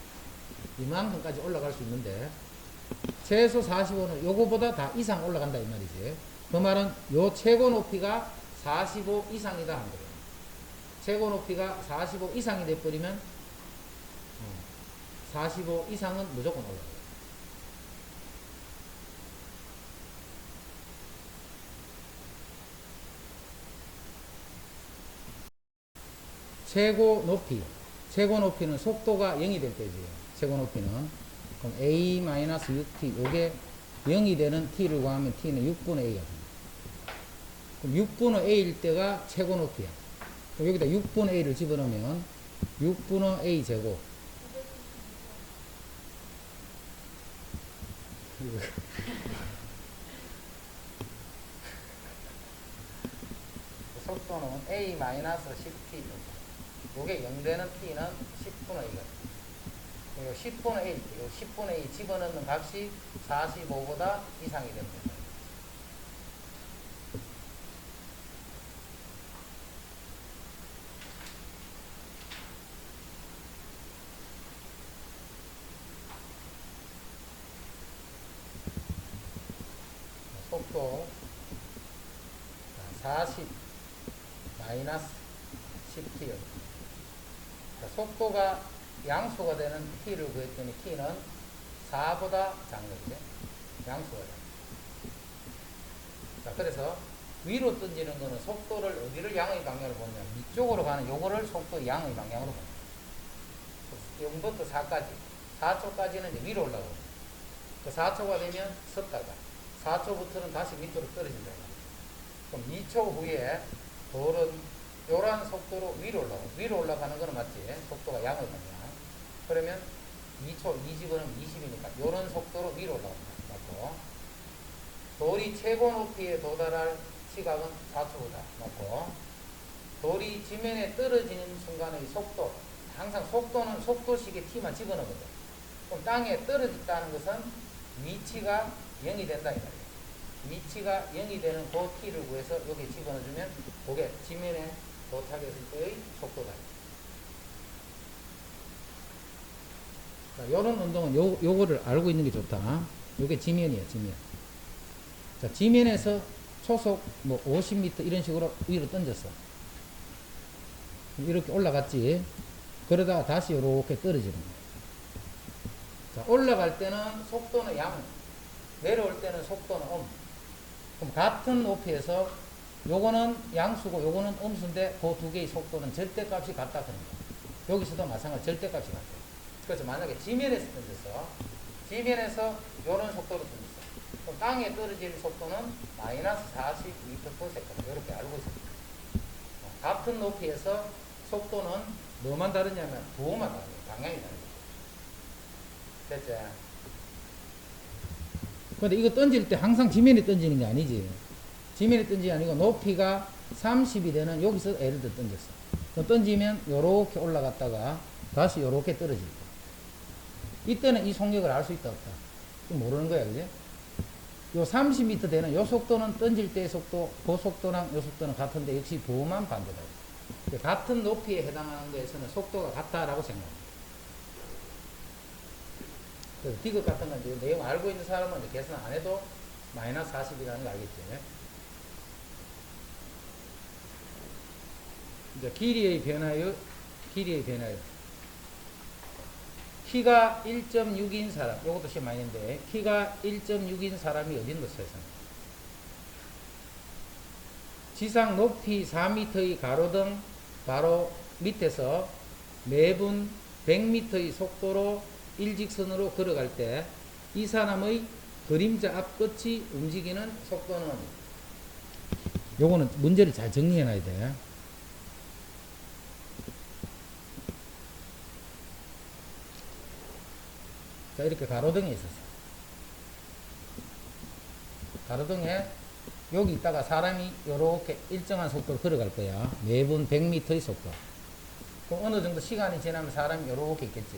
이만큼까지 올라갈 수 있는데 최소 45는 요거보다 다 이상 올라간다 이 말이지. 그 말은 요 최고 높이가 45 이상이다 한 거예요. 최고 높이가 45 이상이 돼버리면 45 이상은 무조건 올라가요. 최고 높이는 속도가 0이 될 때지요. 최고 높이는. 그럼 a-ut, 요게 0이 되는 t를 구하면 t는 6분의 a가 됩니다. 그럼 6분의 a일 때가 최고 높이야. 그럼 여기다 6분의 a를 집어넣으면 6분의 a 제곱. 속도는 a-10t. 요게 0 되는 t는 10분의 a가 됩니다. 10분의 1, 10분의 2 집어넣는 값이 45보다 이상이 됩니다. 속도 40 마이너스 10t. 자, 속도가 양수가 되는 t를 구했더니 t는 4보다 작은 거죠. 양수가 작은. 자, 그래서 위로 던지는 거는 속도를 어디를 양의 방향으로 보냐면 이쪽으로 가는 요거를 속도 양의 방향으로 봅니다. 0부터 4까지. 4초까지는 이제 위로 올라가고. 그 4초가 되면 섰다가 4초부터는 다시 밑으로 떨어진다. 그럼 2초 후에 돌은 요런 속도로 위로 올라가고. 위로 올라가는 거는 맞지? 속도가 양의 방향. 그러면 2초, 2집어는 20이니까 요런 속도로 위로 올라갑니다. 맞고. 돌이 최고 높이에 도달할 시각은 4초보다 맞고, 돌이 지면에 떨어지는 순간의 속도, 항상 속도는 속도식의 t만 집어넣거든. 그럼 땅에 떨어졌다는 것은 위치가 0이 된다 이 말이에요. 위치가 0이 되는 그 t를 구해서 여기 집어넣어주면 그게 지면에 도착했을 때의 속도다. 자, 요런 운동은 요거를 알고 있는 게 좋다. 요게 지면이에요, 지면. 자, 지면에서 초속 뭐 50m 이런 식으로 위로 던졌어. 이렇게 올라갔지. 그러다가 다시 이렇게 떨어지는 거야. 자, 올라갈 때는 속도는 양, 내려올 때는 속도는 그럼 같은 높이에서 요거는 양수고 요거는 음수인데 그 두 개의 속도는 절대값이 같다 그런 거야. 여기서도 마찬가지 절대값이 같아. 그래서 만약에 지면에서 던졌어. 지면에서 요런 속도로 던졌어. 그럼 땅에 떨어질 속도는 마이너스 42m/s 이렇게 알고 있습니다. 같은 높이에서 속도는 뭐만 다르냐면 부호만 다르죠. 방향이 다르죠. 됐지? 근데 이거 던질 때 항상 지면에 던지는 게 아니지. 지면에 던지는 게 아니고 높이가 30이 되는 여기서 예를 들어 던졌어. 그럼 던지면 요렇게 올라갔다가 다시 요렇게 떨어질 거야. 이때는 이 속력을 알 수 있다 없다. 모르는 거야, 그지? 요 30m 되는 요 속도는 던질 때의 속도, 그 속도랑 요 속도는 같은데 역시 부호만 반대다. 같은 높이에 해당하는 거에서는 속도가 같다라고 생각합니다. 그래서 디귿 같은 건 이제 내용 알고 있는 사람은 이제 계산 안 해도 마이너스 40이라는 거 알겠지? 이제 길이의 변화율, 키가 1.6인 사람, 요것도 시험 많이 했는데, 키가 1.6인 사람이 어디 있는 것을 세상? 지상 높이 4m의 가로등 바로 밑에서 매분 100m의 속도로 일직선으로 걸어갈 때 이 사람의 그림자 앞끝이 움직이는 속도는, 요거는 문제를 잘 정리해 놔야 돼. 자, 이렇게 가로등이 있었어. 가로등에 여기 있다가 사람이 요렇게 일정한 속도로 걸어갈 거야. 매분 100m의 속도. 그럼 어느 정도 시간이 지나면 사람이 요렇게 있겠지.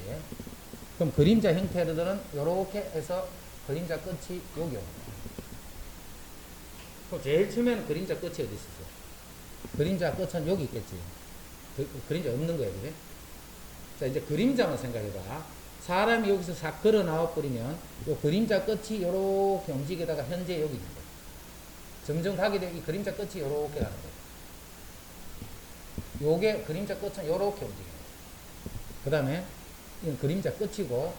그럼 그림자 형태로들은 요렇게 해서 그림자 끝이 여기 오는 거야. 그럼 제일 처음에는 그림자 끝이 어디 있었어? 그림자 끝은 여기 있겠지. 그림자 없는 거야, 그지? 자, 이제 그림자만 생각해봐. 사람이 여기서 싹 걸어 나와 버리면 요 그림자 끝이 요렇게 움직이다가 현재 여기 있는 거야. 점점 가게 되면 이 그림자 끝이 요렇게 가는 거야. 요게 그림자 끝은 요렇게 움직이는 거야. 그 다음에 이건 그림자 끝이고,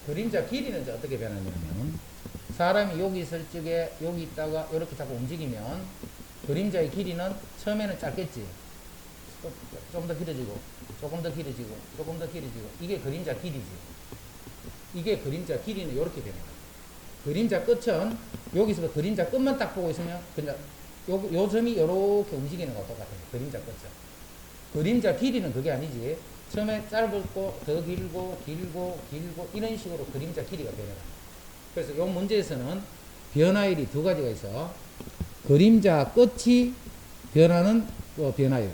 그림자 길이는 이제 어떻게 변하냐면, 사람이 여기 있을 적에 여기 있다가 이렇게 자꾸 움직이면 그림자의 길이는 처음에는 짧겠지. 좀 더 길어지고, 조금 더 길어지고, 조금 더 길어지고, 이게 그림자 길이지. 이게 그림자 길이는 이렇게 되는 거야. 그림자 끝은 여기서 그림자 끝만 딱 보고 있으면 그냥 요 점이 이렇게 움직이는 거와 똑같아요. 그림자 끝은. 그림자 길이는 그게 아니지. 처음에 짧고 더 길고 길고 길고 이런 식으로 그림자 길이가 변해갑니다. 그래서 이 문제에서는 변화율이 두 가지가 있어. 그림자 끝이 변하는 요 변화율.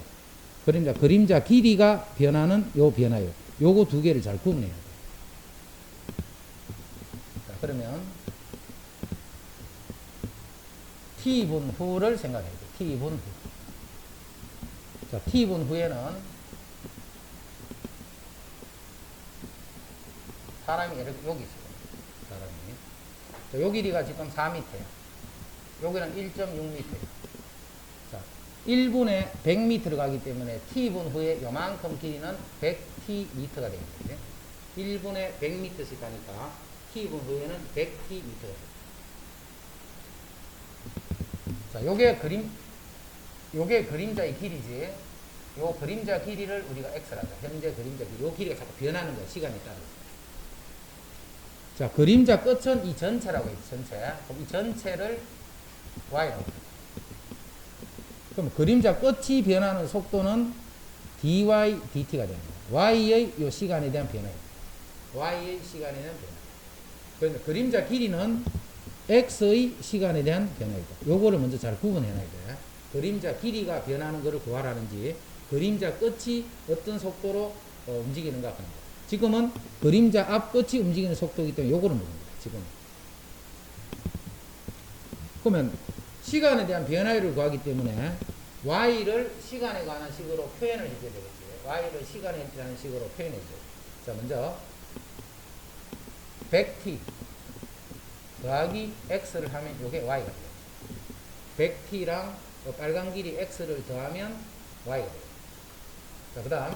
그림자 길이가 변하는 요 변화율. 요거 두 개를 잘 구분해야 돼. 자, 그러면 t분 후를 생각해야 돼. t분 후. 자, t분 후에는 사람이 이렇게 여기 있어요. 사람이. 자, 요 길이가 지금 4m예요. 여기는 1.6m. 자, 1분에 100m를 가기 때문에 t분 후에 요만큼 길이는 100tm가 되겠죠. 1분에 100m씩 가니까 t분 후에는 100tm가 됩니다. 자, 요게 그림자의 길이지. 요 그림자 길이를 우리가 x라자. 현재 그림자 길이. 요 길이가 자꾸 변하는 거야. 시간에 따라서. 자, 그림자 끝은 이 전체라고 했지. 전체. 그럼 이 전체를 y라고 해. 그럼 그림자 끝이 변하는 속도는 dy, dt가 됩니다. y의 요 시간에 대한 변화입니다. y의 시간에 대한 변화. 그래서 그림자 길이는 x의 시간에 대한 변화이다. 요거를 먼저 잘 구분해놔야 돼. 그림자 길이가 변하는 것을 구하라는지 그림자 끝이 어떤 속도로 움직이는가 하는 거. 지금은 그림자 앞 끝이 움직이는 속도이기 때문에 요거를 묻는 거야. 지금. 그러면 시간에 대한 변화율을 구하기 때문에 y를 시간에 관한 식으로 표현을 해줘야 되겠지. y를 시간에 관한 식으로 표현해줘. 자, 먼저 100t 더하기 x를 하면 요게 y가 돼요. 100t랑 빨간 길이 x를 더하면 y가 돼요. 자, 그 다음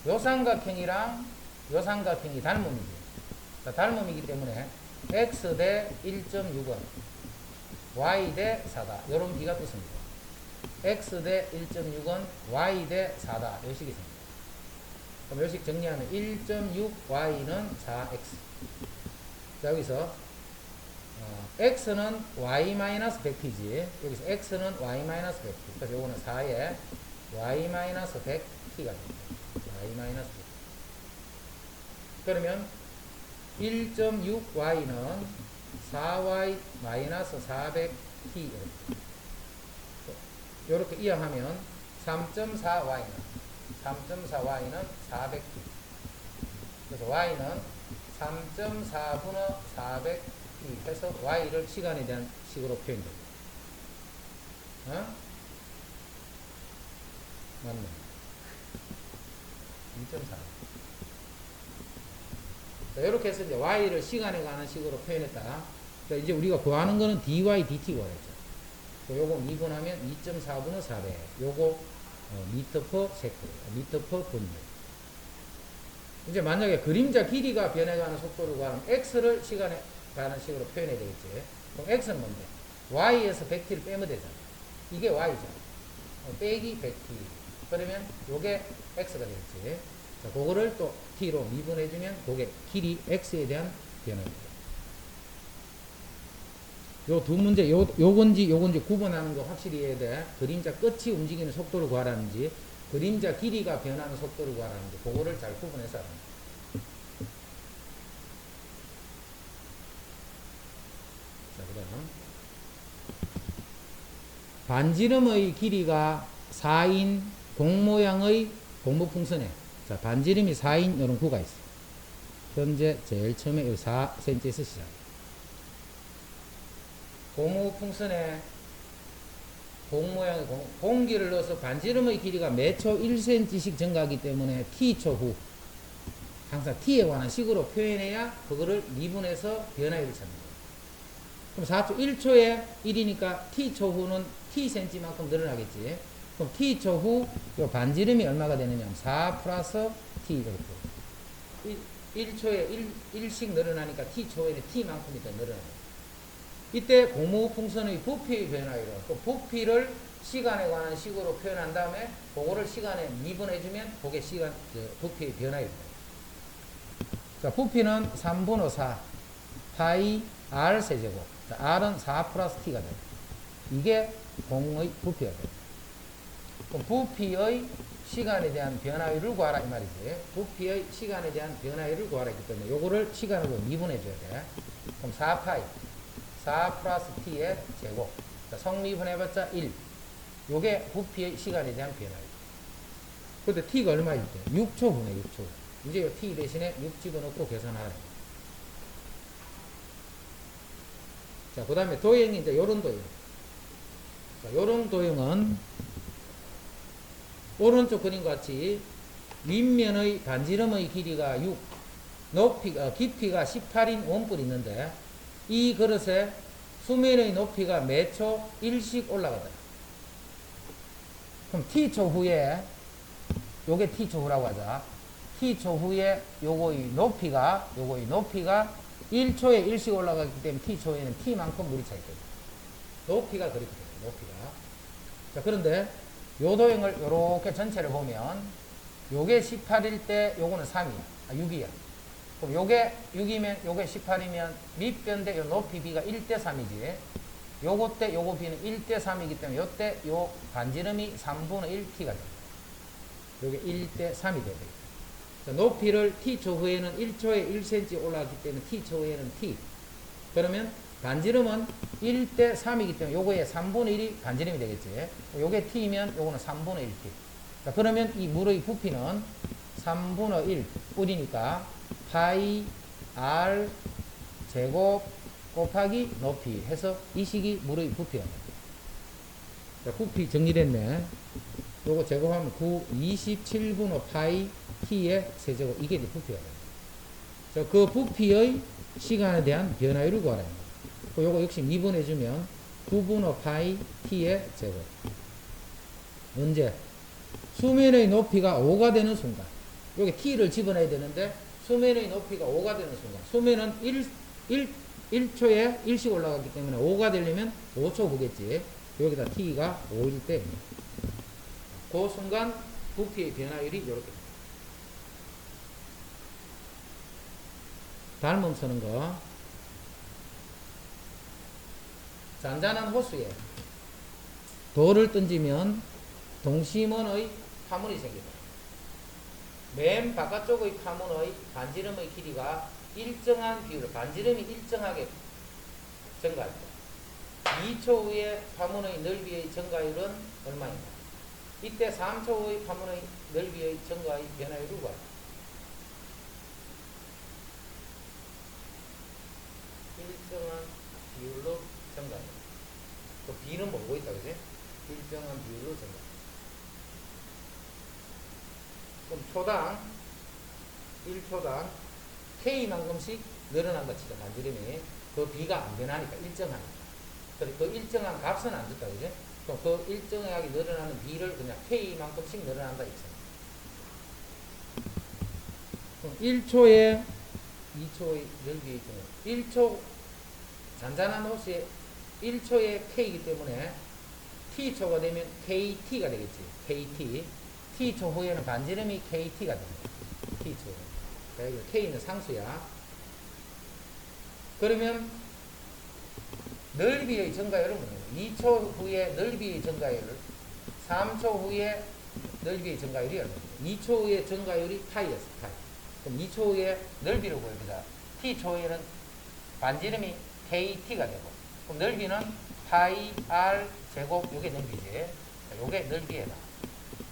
요 삼각형이랑 요 삼각형이 닮음이지. 자, 닮음이기 때문에 x 대 1.6은 y 대 4다. 요런 비가 떴습니다. x 대 1.6은 y 대 4다. 요 식이 생깁니다. 그럼 요 식 정리하면 1.6y는 4x. 자, 여기서 x는 y-100t지. 여기서 x는 y-100t. 그래서 요거는 4에 y-100t가 됩니다. y-100t. 그러면 1.6y는 4y-400t 이렇게 이항하면 3.4y는 400t. 그래서 y는 3.4분의 400t 해서 y를 시간에 대한 식으로 표현됩니다. 어? 맞네. 2.4. 자, 이렇게 해서 이제 y를 시간에 관한 식으로 표현했다. 자, 이제 우리가 구하는 거는 dy, dt 구하랬죠. 요거 미분하면 2.4분의 400. 요거 미터 퍼 세컨드, 미터 퍼 분율. 이제 만약에 그림자 길이가 변해가는 속도를 구하면 x를 시간에 가는 식으로 표현해야 되겠지. 그럼 x는 뭔데? y에서 100t를 빼면 되잖아. 이게 y죠. 빼기 100t. 그러면 요게 x가 되겠지. 자, 그거를 또 t로 미분해주면 그게 길이 x에 대한 변화입니다. 요 두 문제, 요건지 구분하는 거 확실히 해야 돼. 그림자 끝이 움직이는 속도를 구하라는지, 그림자 길이가 변하는 속도를 구하라는지, 그거를 잘 구분해서 하라. 자, 그 다음. 반지름의 길이가 4인 공 모양의 고무풍선에, 자, 반지름이 4인 이런 구가 있어. 현재 제일 처음에 4cm에서 시작. 고무풍선에 공모양의 공기를 넣어서 반지름의 길이가 매초 1cm씩 증가하기 때문에 t초 후 항상 t에 관한 식으로 표현해야 그거를 미분해서 변화율을 찾는 거예요. 그럼 4초 1초에 1이니까 t초 후는 tcm만큼 늘어나겠지. 그럼 t초 후 요 반지름이 얼마가 되느냐 4 플러스 t 이렇게 1초에 1씩 늘어나니까 t초에는 t만큼이 더 늘어나요. 이때 고무풍선의 부피의 변화율은 그 부피를 시간에 관한 식으로 표현한 다음에 그거를 시간에 미분해주면 그게 부피의 변화율입니다. 자, 부피는 3분의 4 파이 r 세제곱. 자, r은 4 플러스 t가 돼요. 이게 공의 부피가 돼요. 그럼 부피의 시간에 대한 변화율을 구하라 이 말이지. 부피의 시간에 대한 변화율을 구하라 했기 때문에 요거를 시간으로 미분해줘야 돼. 그럼 4파이 4 플러스 t의 제곱. 자, 성미분해봤자 1. 요게 부피의 시간에 대한 변화예요. 근데 t가 얼마일 때? 6초 분의 6초. 이제 요 t 대신에 6 집어넣고 계산하라. 자, 그 다음에 도형이 이제 요런 도형. 자, 요런 도형은 오른쪽 그림과 같이 윗면의 반지름의 길이가 6, 깊이가 18인 원뿔이 있는데 이 그릇에 수면의 높이가 매초 1씩 올라가다. 그럼 t초 후에 요게 t초 후라고 하자. t초 후에 요거의 높이가 1초에 1씩 올라가기 때문에 t초에는 t만큼 물이 차 있거든. 높이가 그렇게 돼요. 높이가. 자, 그런데 요 도형을 요렇게 전체를 보면 요게 18일 때 요거는 3이야. 6이야. 그럼 요게 6이면 요게 18이면 밑변대 요 높이 b가 1대 3이지. 요거 때 요거 b는 1대 3이기 때문에 요때 요 반지름이 3분의 1 t가 돼. 요게 1대 3이 돼야 돼. 자, 높이를 t초 후에는 1초에 1cm 올라갔기 때문에 t초 후에는 t. 그러면 반지름은 1대 3이기 때문에 요거의 3분의 1이 반지름이 되겠지. 요게 t면 요거는 3분의 1t. 자, 그러면 이 물의 부피는 3분의 1 뿌리니까 파이 r 제곱 곱하기 높이 해서 이 식이 물의 부피가 됩니다. 자, 부피 정리됐네. 요거 제곱하면 27분의 파이 t의 세제곱, 이게 이제 부피가 됩니다. 자, 그 부피의 시간에 대한 변화율을 구하라. 요거 역시 미분해주면 9분의 파이 t의 제곱. 언제? 수면의 높이가 5가 되는 순간. 여기 t를 집어넣어야 되는데 수면의 높이가 5가 되는 순간. 수면은 1초에 1씩 올라갔기 때문에 5가 되려면 5초 후겠지. 여기다 t가 5일 때 그 순간 부피의 변화율이 이렇게 됩니다. 닮음 쓰는 거. 잔잔한 호수에 돌을 던지면 동심원의 파문이 생깁니다. 맨 바깥쪽의 파문의 반지름의 길이가 일정한 비율, 반지름이 일정하게 증가합니다. 2초 후에 파문의 넓이의 증가율은 얼마인가? 이때 3초 후의 파문의 넓이의 증가의 변화율을 구합니다. 일정한 비율로 증가합니다. 그 B는 모르고 있다, 그지? 일정한 비율로 증가. 그럼 초당 1초당 K만큼씩 늘어난다 치자, 반지름이. 그 B가 안 변하니까 일정하니까. 그래, 그 일정한 값은 안 줬다, 그지? 그럼 그 일정하게 늘어나는 B를 그냥 K만큼씩 늘어난다, 이죠. 그럼 1초에 2초의 넓이의 경우 1초 잔잔한 호수에 1초에 K이기 때문에 T초가 되면 KT가 되겠지. KT. T초 후에는 반지름이 KT가 됩니다. T초. 그러니까 K는 상수야. 그러면 넓이의 증가율은 뭐냐면 2초 후에 넓이의 증가율을 3초 후에 넓이의 증가율이 얼마입니까? 2초 후에 증가율이 파이였어. 파이. 그럼 2초 후에 넓이를 구해보자. T초에는 반지름이 KT가 되고 그럼 넓이는 파이 R 제곱, 요게 넓이지. 요게 넓이에다.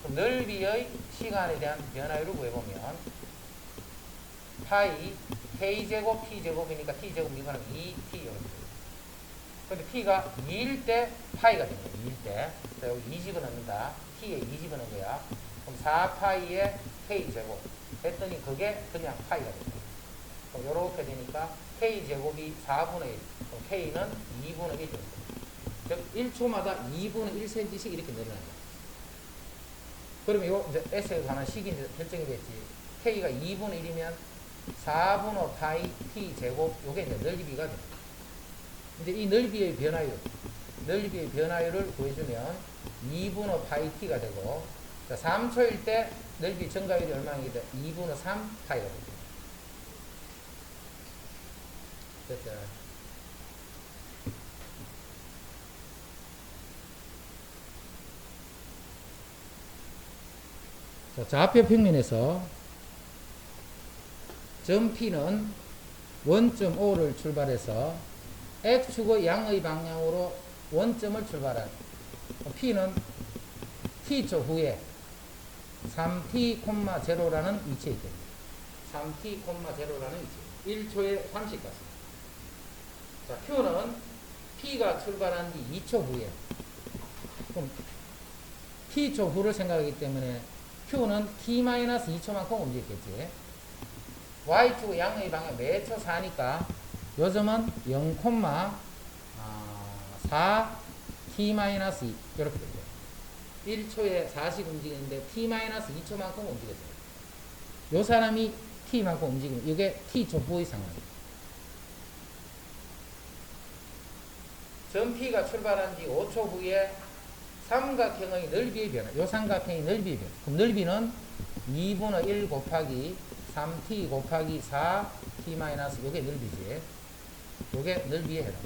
그럼 넓이의 시간에 대한 변화율을 구해보면 파이 K제곱 T제곱이니까 T제곱 미분하면 2T 이렇게. 근데 T가 2일 때 파이가 됩니다. 2일 때. 자, 여기 2 집어넣는다. T에 2 집어넣은 거야. 그럼 4파이에 K제곱. 했더니 그게 그냥 파이가 됩니다. 그럼 요렇게 되니까 K제곱이 4분의 1. 그럼 K는 2분의 1. 즉, 1초마다 2분의 1cm씩 이렇게 늘어납니다. 그러면 요, 이제 S에 관한 식이 이제 결정이 됐지. K가 2분의 1이면 4분의 파이 T제곱. 요게 이제 넓이가 됩니다. 이제 이 넓이의 변화율을 구해주면 2분의 파이 t가 되고, 자, 3초일 때 넓이 증가율이 얼마나 돼? 2분의 3 파이가 됩니다. 됐죠? 자, 좌표 평면에서 점 P는 원점 O를 출발해서 X축의 양의 방향으로 원점을 출발한 P는 T초 후에 3T,0라는 위치에 있습니다. 3T,0라는 위치. 1초에 30 같습니다. 자, Q는 P가 출발한 뒤 2초 후에. 그럼 T초 후를 생각하기 때문에 Q는 T-2초만큼 움직였겠지. Y축의 양의 방향 매초 4니까 요점은 0,4 T-2 이렇게 되죠. 1초에 40 움직이는데 t-2초만큼 움직였어요. 요 사람이 t만큼 움직이면 이게 t초 후의 상황이에요. 전 P가 출발한 지 5초 후에 삼각형의 넓이의 변화. 요 삼각형의 넓이의 변화. 그럼 넓이는 2분의 1 곱하기 3t 곱하기 4t 마이너스 요게 넓이지. 요게 넓이에 해당.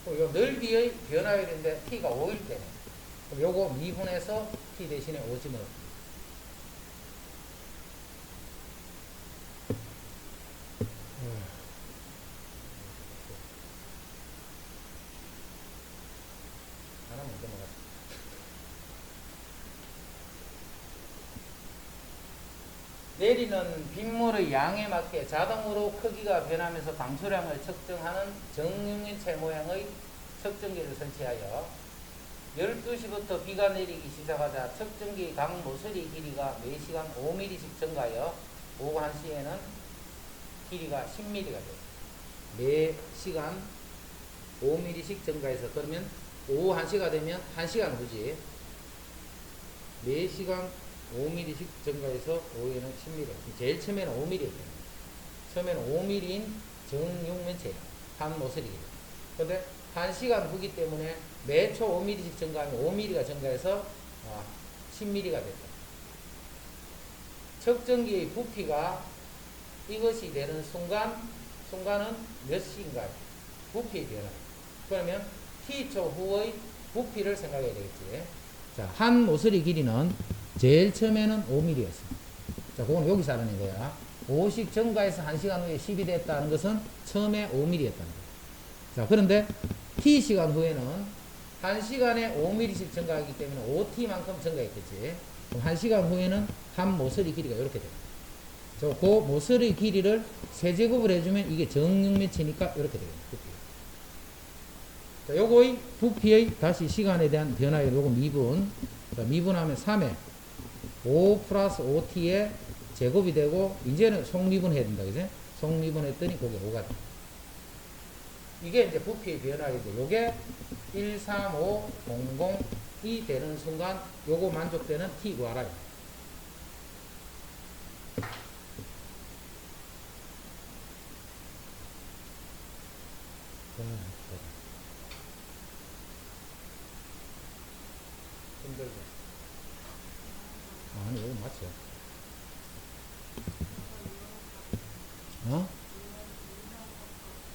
그럼 요 넓이의 변화율인데 t가 5일 때네. 그럼 요거 미분해서 t 대신에 5지 내리는 빗물의 양에 맞게 자동으로 크기가 변하면서 방수량을 측정하는 정육면체 모양의 측정기를 설치하여 12시부터 비가 내리기 시작하자 측정기 각 모서리 길이가 매시간 5mm씩 증가하여 오후 1시에는 길이가 10mm가 돼요. 매시간 5mm씩 증가해서 그러면 오후 1시가 되면 1시간 후지 매시간 5mm씩 증가해서 오후에는 10mm. 제일 처음에는 5mm였잖아요. 처음에는 5mm인 정육면체예요. 한 모서리. 근데 1시간 후기 때문에 매초 5mm씩 증가하면 5mm가 증가해서 10mm가 됐다. 측정기의 부피가 이것이 되는 순간은 몇 시인가요? 부피의 변화. 그러면 t초 후의 부피를 생각해야 되겠지. 자, 한 모서리 길이는 제일 처음에는 5mm였어. 자, 그건 여기서 알아낸 거야. 5씩 증가해서 1시간 후에 10이 됐다는 것은 처음에 5mm였다는 거야. 자, 그런데 t시간 후에는 1시간에 5mm씩 증가하기 때문에 5t만큼 증가했겠지. 그럼 1시간 후에는 한 모서리 길이가 이렇게 돼요. 그 모서리 길이를 세제곱을 해주면 이게 정육면체니까 이렇게 돼요. 자, 요거의 부피의 다시 시간에 대한 변화율, 요거 미분. 자, 미분하면 3에 5 플러스 5t에 제곱이 되고, 이제는 속미분 해야 된다. 그지? 속미분 했더니 그게 5가 돼. 이게 이제 부피의 변화인데, 요게 1, 3, 5, 0, 0이 되는 순간, 요거 만족되는 t 구하라요. 힘들죠. 아니, 이거 맞죠?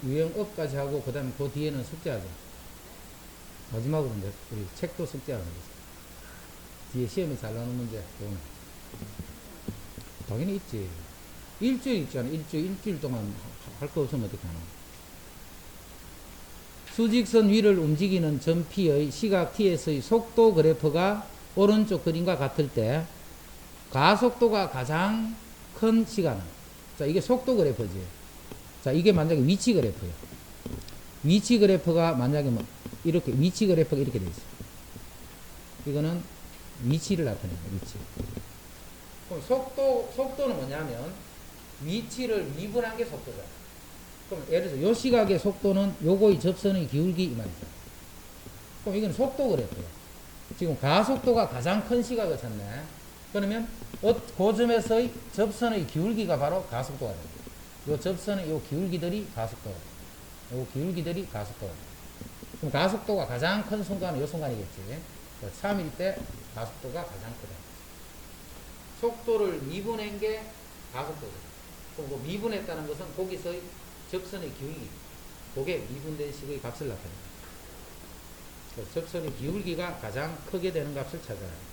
유형업까지 하고, 그 다음에 그 뒤에는 숙제하죠. 마지막으로 이제 우리 책도 숙제하는 거죠. 뒤에 시험이 잘 나오는 문제, 그거는. 당연히 있지. 일주일 있잖아. 일주일 동안 할 거 없으면 어떻게 하나. 수직선 위를 움직이는 점 P의 시각 T에서의 속도 그래프가 오른쪽 그림과 같을 때 가속도가 가장 큰 시간은, 자, 이게 속도 그래프지. 자, 이게 만약에 위치 그래프예요. 위치 그래프가 만약에 뭐 이렇게 위치 그래프가 이렇게 돼 있어요. 이거는 위치를 나타내요. 위치. 그럼 속도는 뭐냐면 위치를 미분한 게 속도잖아. 그럼 예를 들어서 요 시각의 속도는 요거의 접선의 기울기 이 말이죠. 그럼 이건 속도 그래프예요. 지금 가속도가 가장 큰 시각을 찾네. 그러면 그 점에서의 접선의 기울기가 바로 가속도가 됩니다. 요 접선의 요 기울기들이 가속도가 돼요. 요 기울기들이 가속도가 돼요. 그럼 가속도가 가장 큰 순간은 요 순간이겠지. 3일 때 가속도가 가장 크다. 속도를 미분한 게 가속도죠. 그럼 그 미분했다는 것은 거기서의 접선의 기울기, 그게 미분된 식의 값을 나타냅니다. 접선의 기울기가 가장 크게 되는 값을 찾아야 합니다.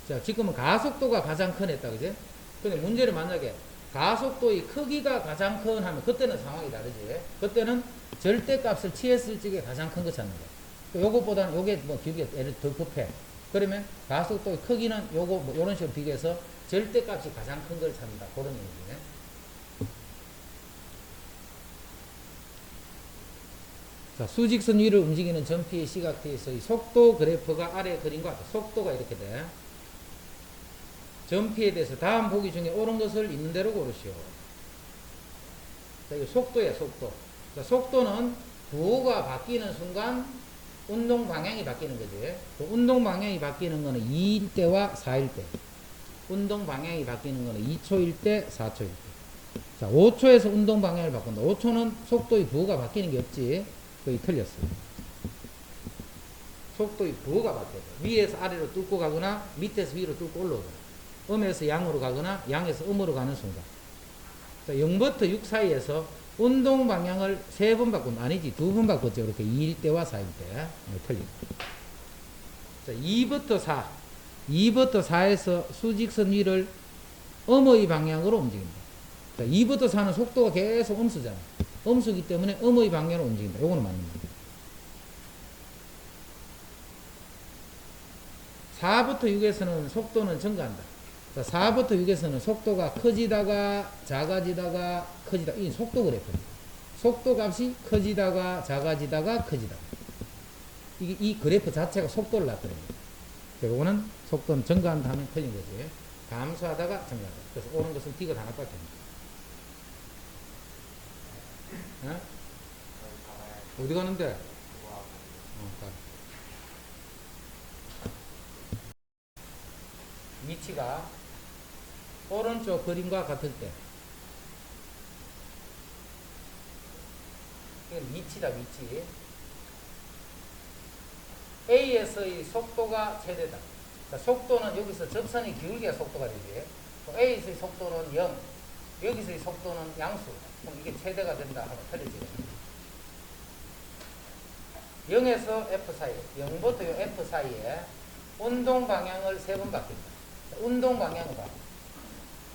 자, 지금은 가속도가 가장 큰 했다, 그지? 근데 문제를 만약에 가속도의 크기가 가장 큰 하면 그때는 상황이 다르지. 그때는 절대값을 취했을 적에 가장 큰 거 찾는 거야. 요것보다는 요게 뭐 기울기가 예를 더 급해. 그러면 가속도의 크기는 요거 뭐 요런 식으로 비교해서 절대값이 가장 큰 걸 찾는다. 그런 얘기네. 자, 수직선 위를 움직이는 점피의 시각대에서의 속도 그래프가 아래 그림과 같다. 속도가 이렇게 돼. 점피에 대해서 다음 보기 중에 옳은 것을 있는 대로 고르시오. 자, 이거 속도야, 속도. 자, 속도는 부호가 바뀌는 순간 운동 방향이 바뀌는 거지. 그 운동 방향이 바뀌는 거는 2일 때와 4일 때. 운동 방향이 바뀌는 거는 2초일 때, 4초일 때. 자, 5초에서 운동 방향을 바꾼다. 5초는 속도의 부호가 바뀌는 게 없지. 거의 틀렸어요. 속도의 부호가 바뀌어요. 위에서 아래로 뚫고 가거나 밑에서 위로 뚫고 올라오거나 음에서 양으로 가거나 양에서 음으로 가는 순간. 자, 0부터 6 사이에서 운동 방향을 3번 바꾼다. 아니지, 2번 바꿨죠. 이렇게 2일 때와 4일 때. 틀리고. 자, 2부터 4. 2부터 4에서 수직선 위를 음의 방향으로 움직인다. 자, 2부터 4는 속도가 계속 음수잖아. 음수기 때문에 음의 방향으로 움직인다. 요거는 맞는 거야. 4부터 6에서는 속도는 증가한다. 자, 4부터 6에서는 속도가 커지다가 작아지다가 커지다. 이 속도 그래프입니다. 속도 값이 커지다가 작아지다가 커지다가. 이 그래프 자체가 속도를 나타냅니다. 요거는 속도는 증가한다 하면 틀린 거지. 감소하다가 증가한다. 그래서 오는 것은 D가 다 나빠집니다. 어? 어디 가는데? 위치가 오른쪽 그림과 같을 때 이건 위치다. 위치. A에서의 속도가 최대다. 자, 속도는 여기서 접선이 기울기가 속도가 되지. A에서의 속도는 0, 여기서의 속도는 양수. 그럼 이게 최대가 된다 하면 틀리지. 0에서 F 사이, 0부터 F 사이에 운동 방향을 3번 바뀐다. 운동 방향을 봐.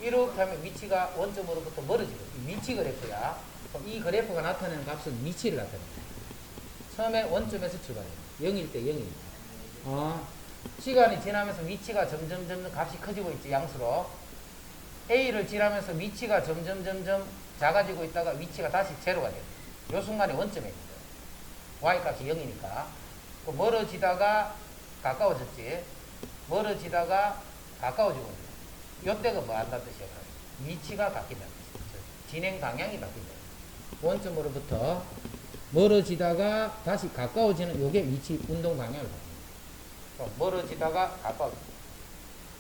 이렇게 하면 위치가 원점으로부터 멀어지거든. 위치 그래프야. 그럼 이 그래프가 나타내는 값은 위치를 나타냅니다. 처음에 원점에서 출발해요. 0일 때 0일 때. 시간이 지나면서 위치가 점점 값이 커지고 있지. 양수로. A를 지나면서 위치가 점점 작아지고 있다가 위치가 다시 제로가 돼요. 요 순간에 원점에 있는 거예요. Y값이 0이니까. 멀어지다가 가까워졌지. 멀어지다가 가까워지고 있는 거예요. 요때가 뭐 한다는 뜻이야. 위치가 바뀐다는 뜻이죠. 진행 방향이 바뀐다. 원점으로부터 멀어지다가 다시 가까워지는 요게 위치 운동 방향을 바꾼다. 멀어지다가 가까워져.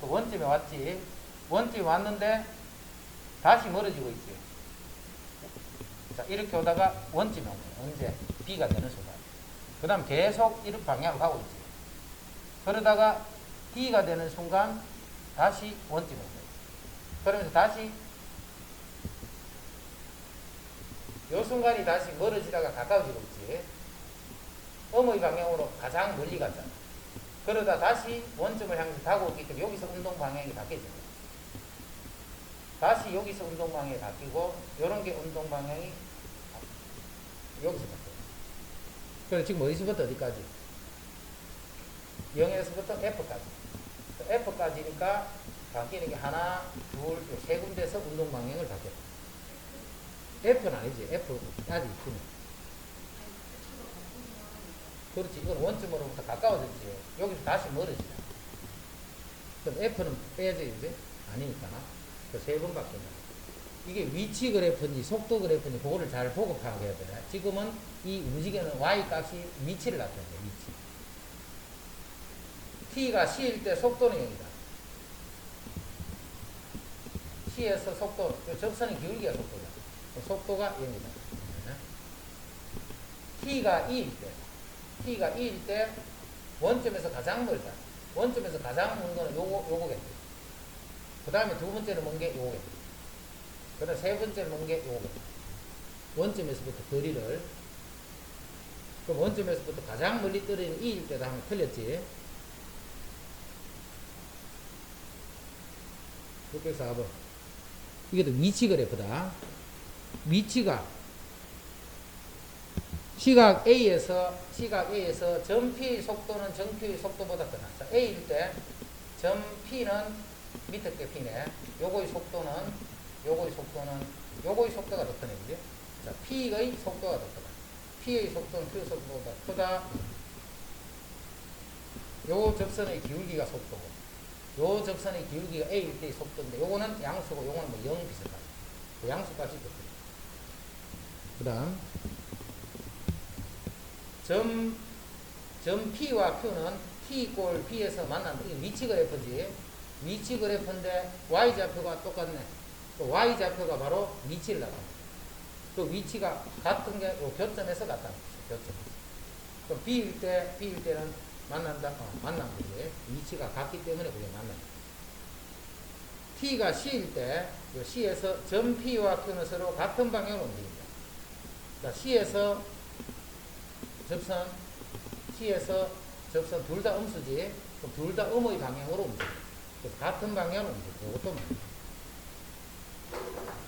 원점에 왔지. 원점에 왔는데 다시 멀어지고 있지. 자, 이렇게 오다가 원점에 온 거야. 언제? B가 되는 순간. 그 다음 계속 이런 방향으로 가고 있지. 그러다가 D가 되는 순간 다시 원점에 온 거야. 그러면서 다시 요 순간이 다시 멀어지다가 가까워지고 있지. 음의 방향으로 가장 멀리 갔잖아. 그러다 다시 원점을 향해서 가고 있기 때문에 여기서 운동 방향이 바뀌어진 거야. 다시 여기서 운동 방향이 바뀌고 요런 게 운동 방향이 여기서 바뀌어요. 그래서 지금 어디서부터 어디까지? 0에서부터 F까지. F까지니까 바뀌는 게 하나, 둘, 세 군데에서 운동 방향을 바뀌었다. F는 아니지. F까지 있구나. 그렇지. 이건 원점으로부터 가까워졌지. 여기서 다시 멀어지다. 그럼 F는 빼야지. 아니니까. 세 번 바뀐다. 이게 위치 그래프인지 속도 그래프인지 그거를 잘 보고 파악해야 돼. 지금은 이 움직이는 Y 값이 위치를 나타내요. 위치. T가 C일 때 속도는 0이다. C에서 속도, 접선의 기울기가 속도다. 속도가 0이다. T가 2일 때 원점에서 가장 멀다. 원점에서 가장 먼 거는 요거겠지. 그 다음에 두 번째는 먼 게 요거겠지. 그 다음 세 번째는 먼 게 요거겠지. 원점에서부터 거리를. 그럼 원점에서부터 가장 멀리 떨어지는 2일 때다 하면 틀렸지. 604번. 이게 또 위치 그래프다. 위치가 시각 A에서 점 P의 속도는 점 Q의 속도보다 더 낮다. A일 때 점 P는 밑에 게 P네. 요거의 속도가 더 크네. 그지? 자, P의 속도가 더 크다. P의 속도는 Q의 속도보다 크다. 요 접선의 기울기가 속도고, 요 접선의 기울기가 A일 때의 속도인데, 요거는 양수고, 요거는 뭐 0 비슷하다. 그 양수까지 그 다음 점 P와 Q는 T 골 B에서 만난다. 이게 위치 그래프지. 위치 그래프인데 Y좌표가 똑같네. 또 Y좌표가 바로 위치를 나갑니다. 그 위치가 같은 게 교점에서 같다는 거죠. 교점. 그럼 B일 때는 만난다? 만난 거지. 위치가 같기 때문에 그게 만난다. T가 C일 때, C에서 점 P와 Q는 서로 같은 방향으로 움직입니다. 자, C에서 접선 둘 다 음수지. 그럼 둘 다 음의 방향으로 움직여요. 그래서 같은 방향으로 움직여요. 이것도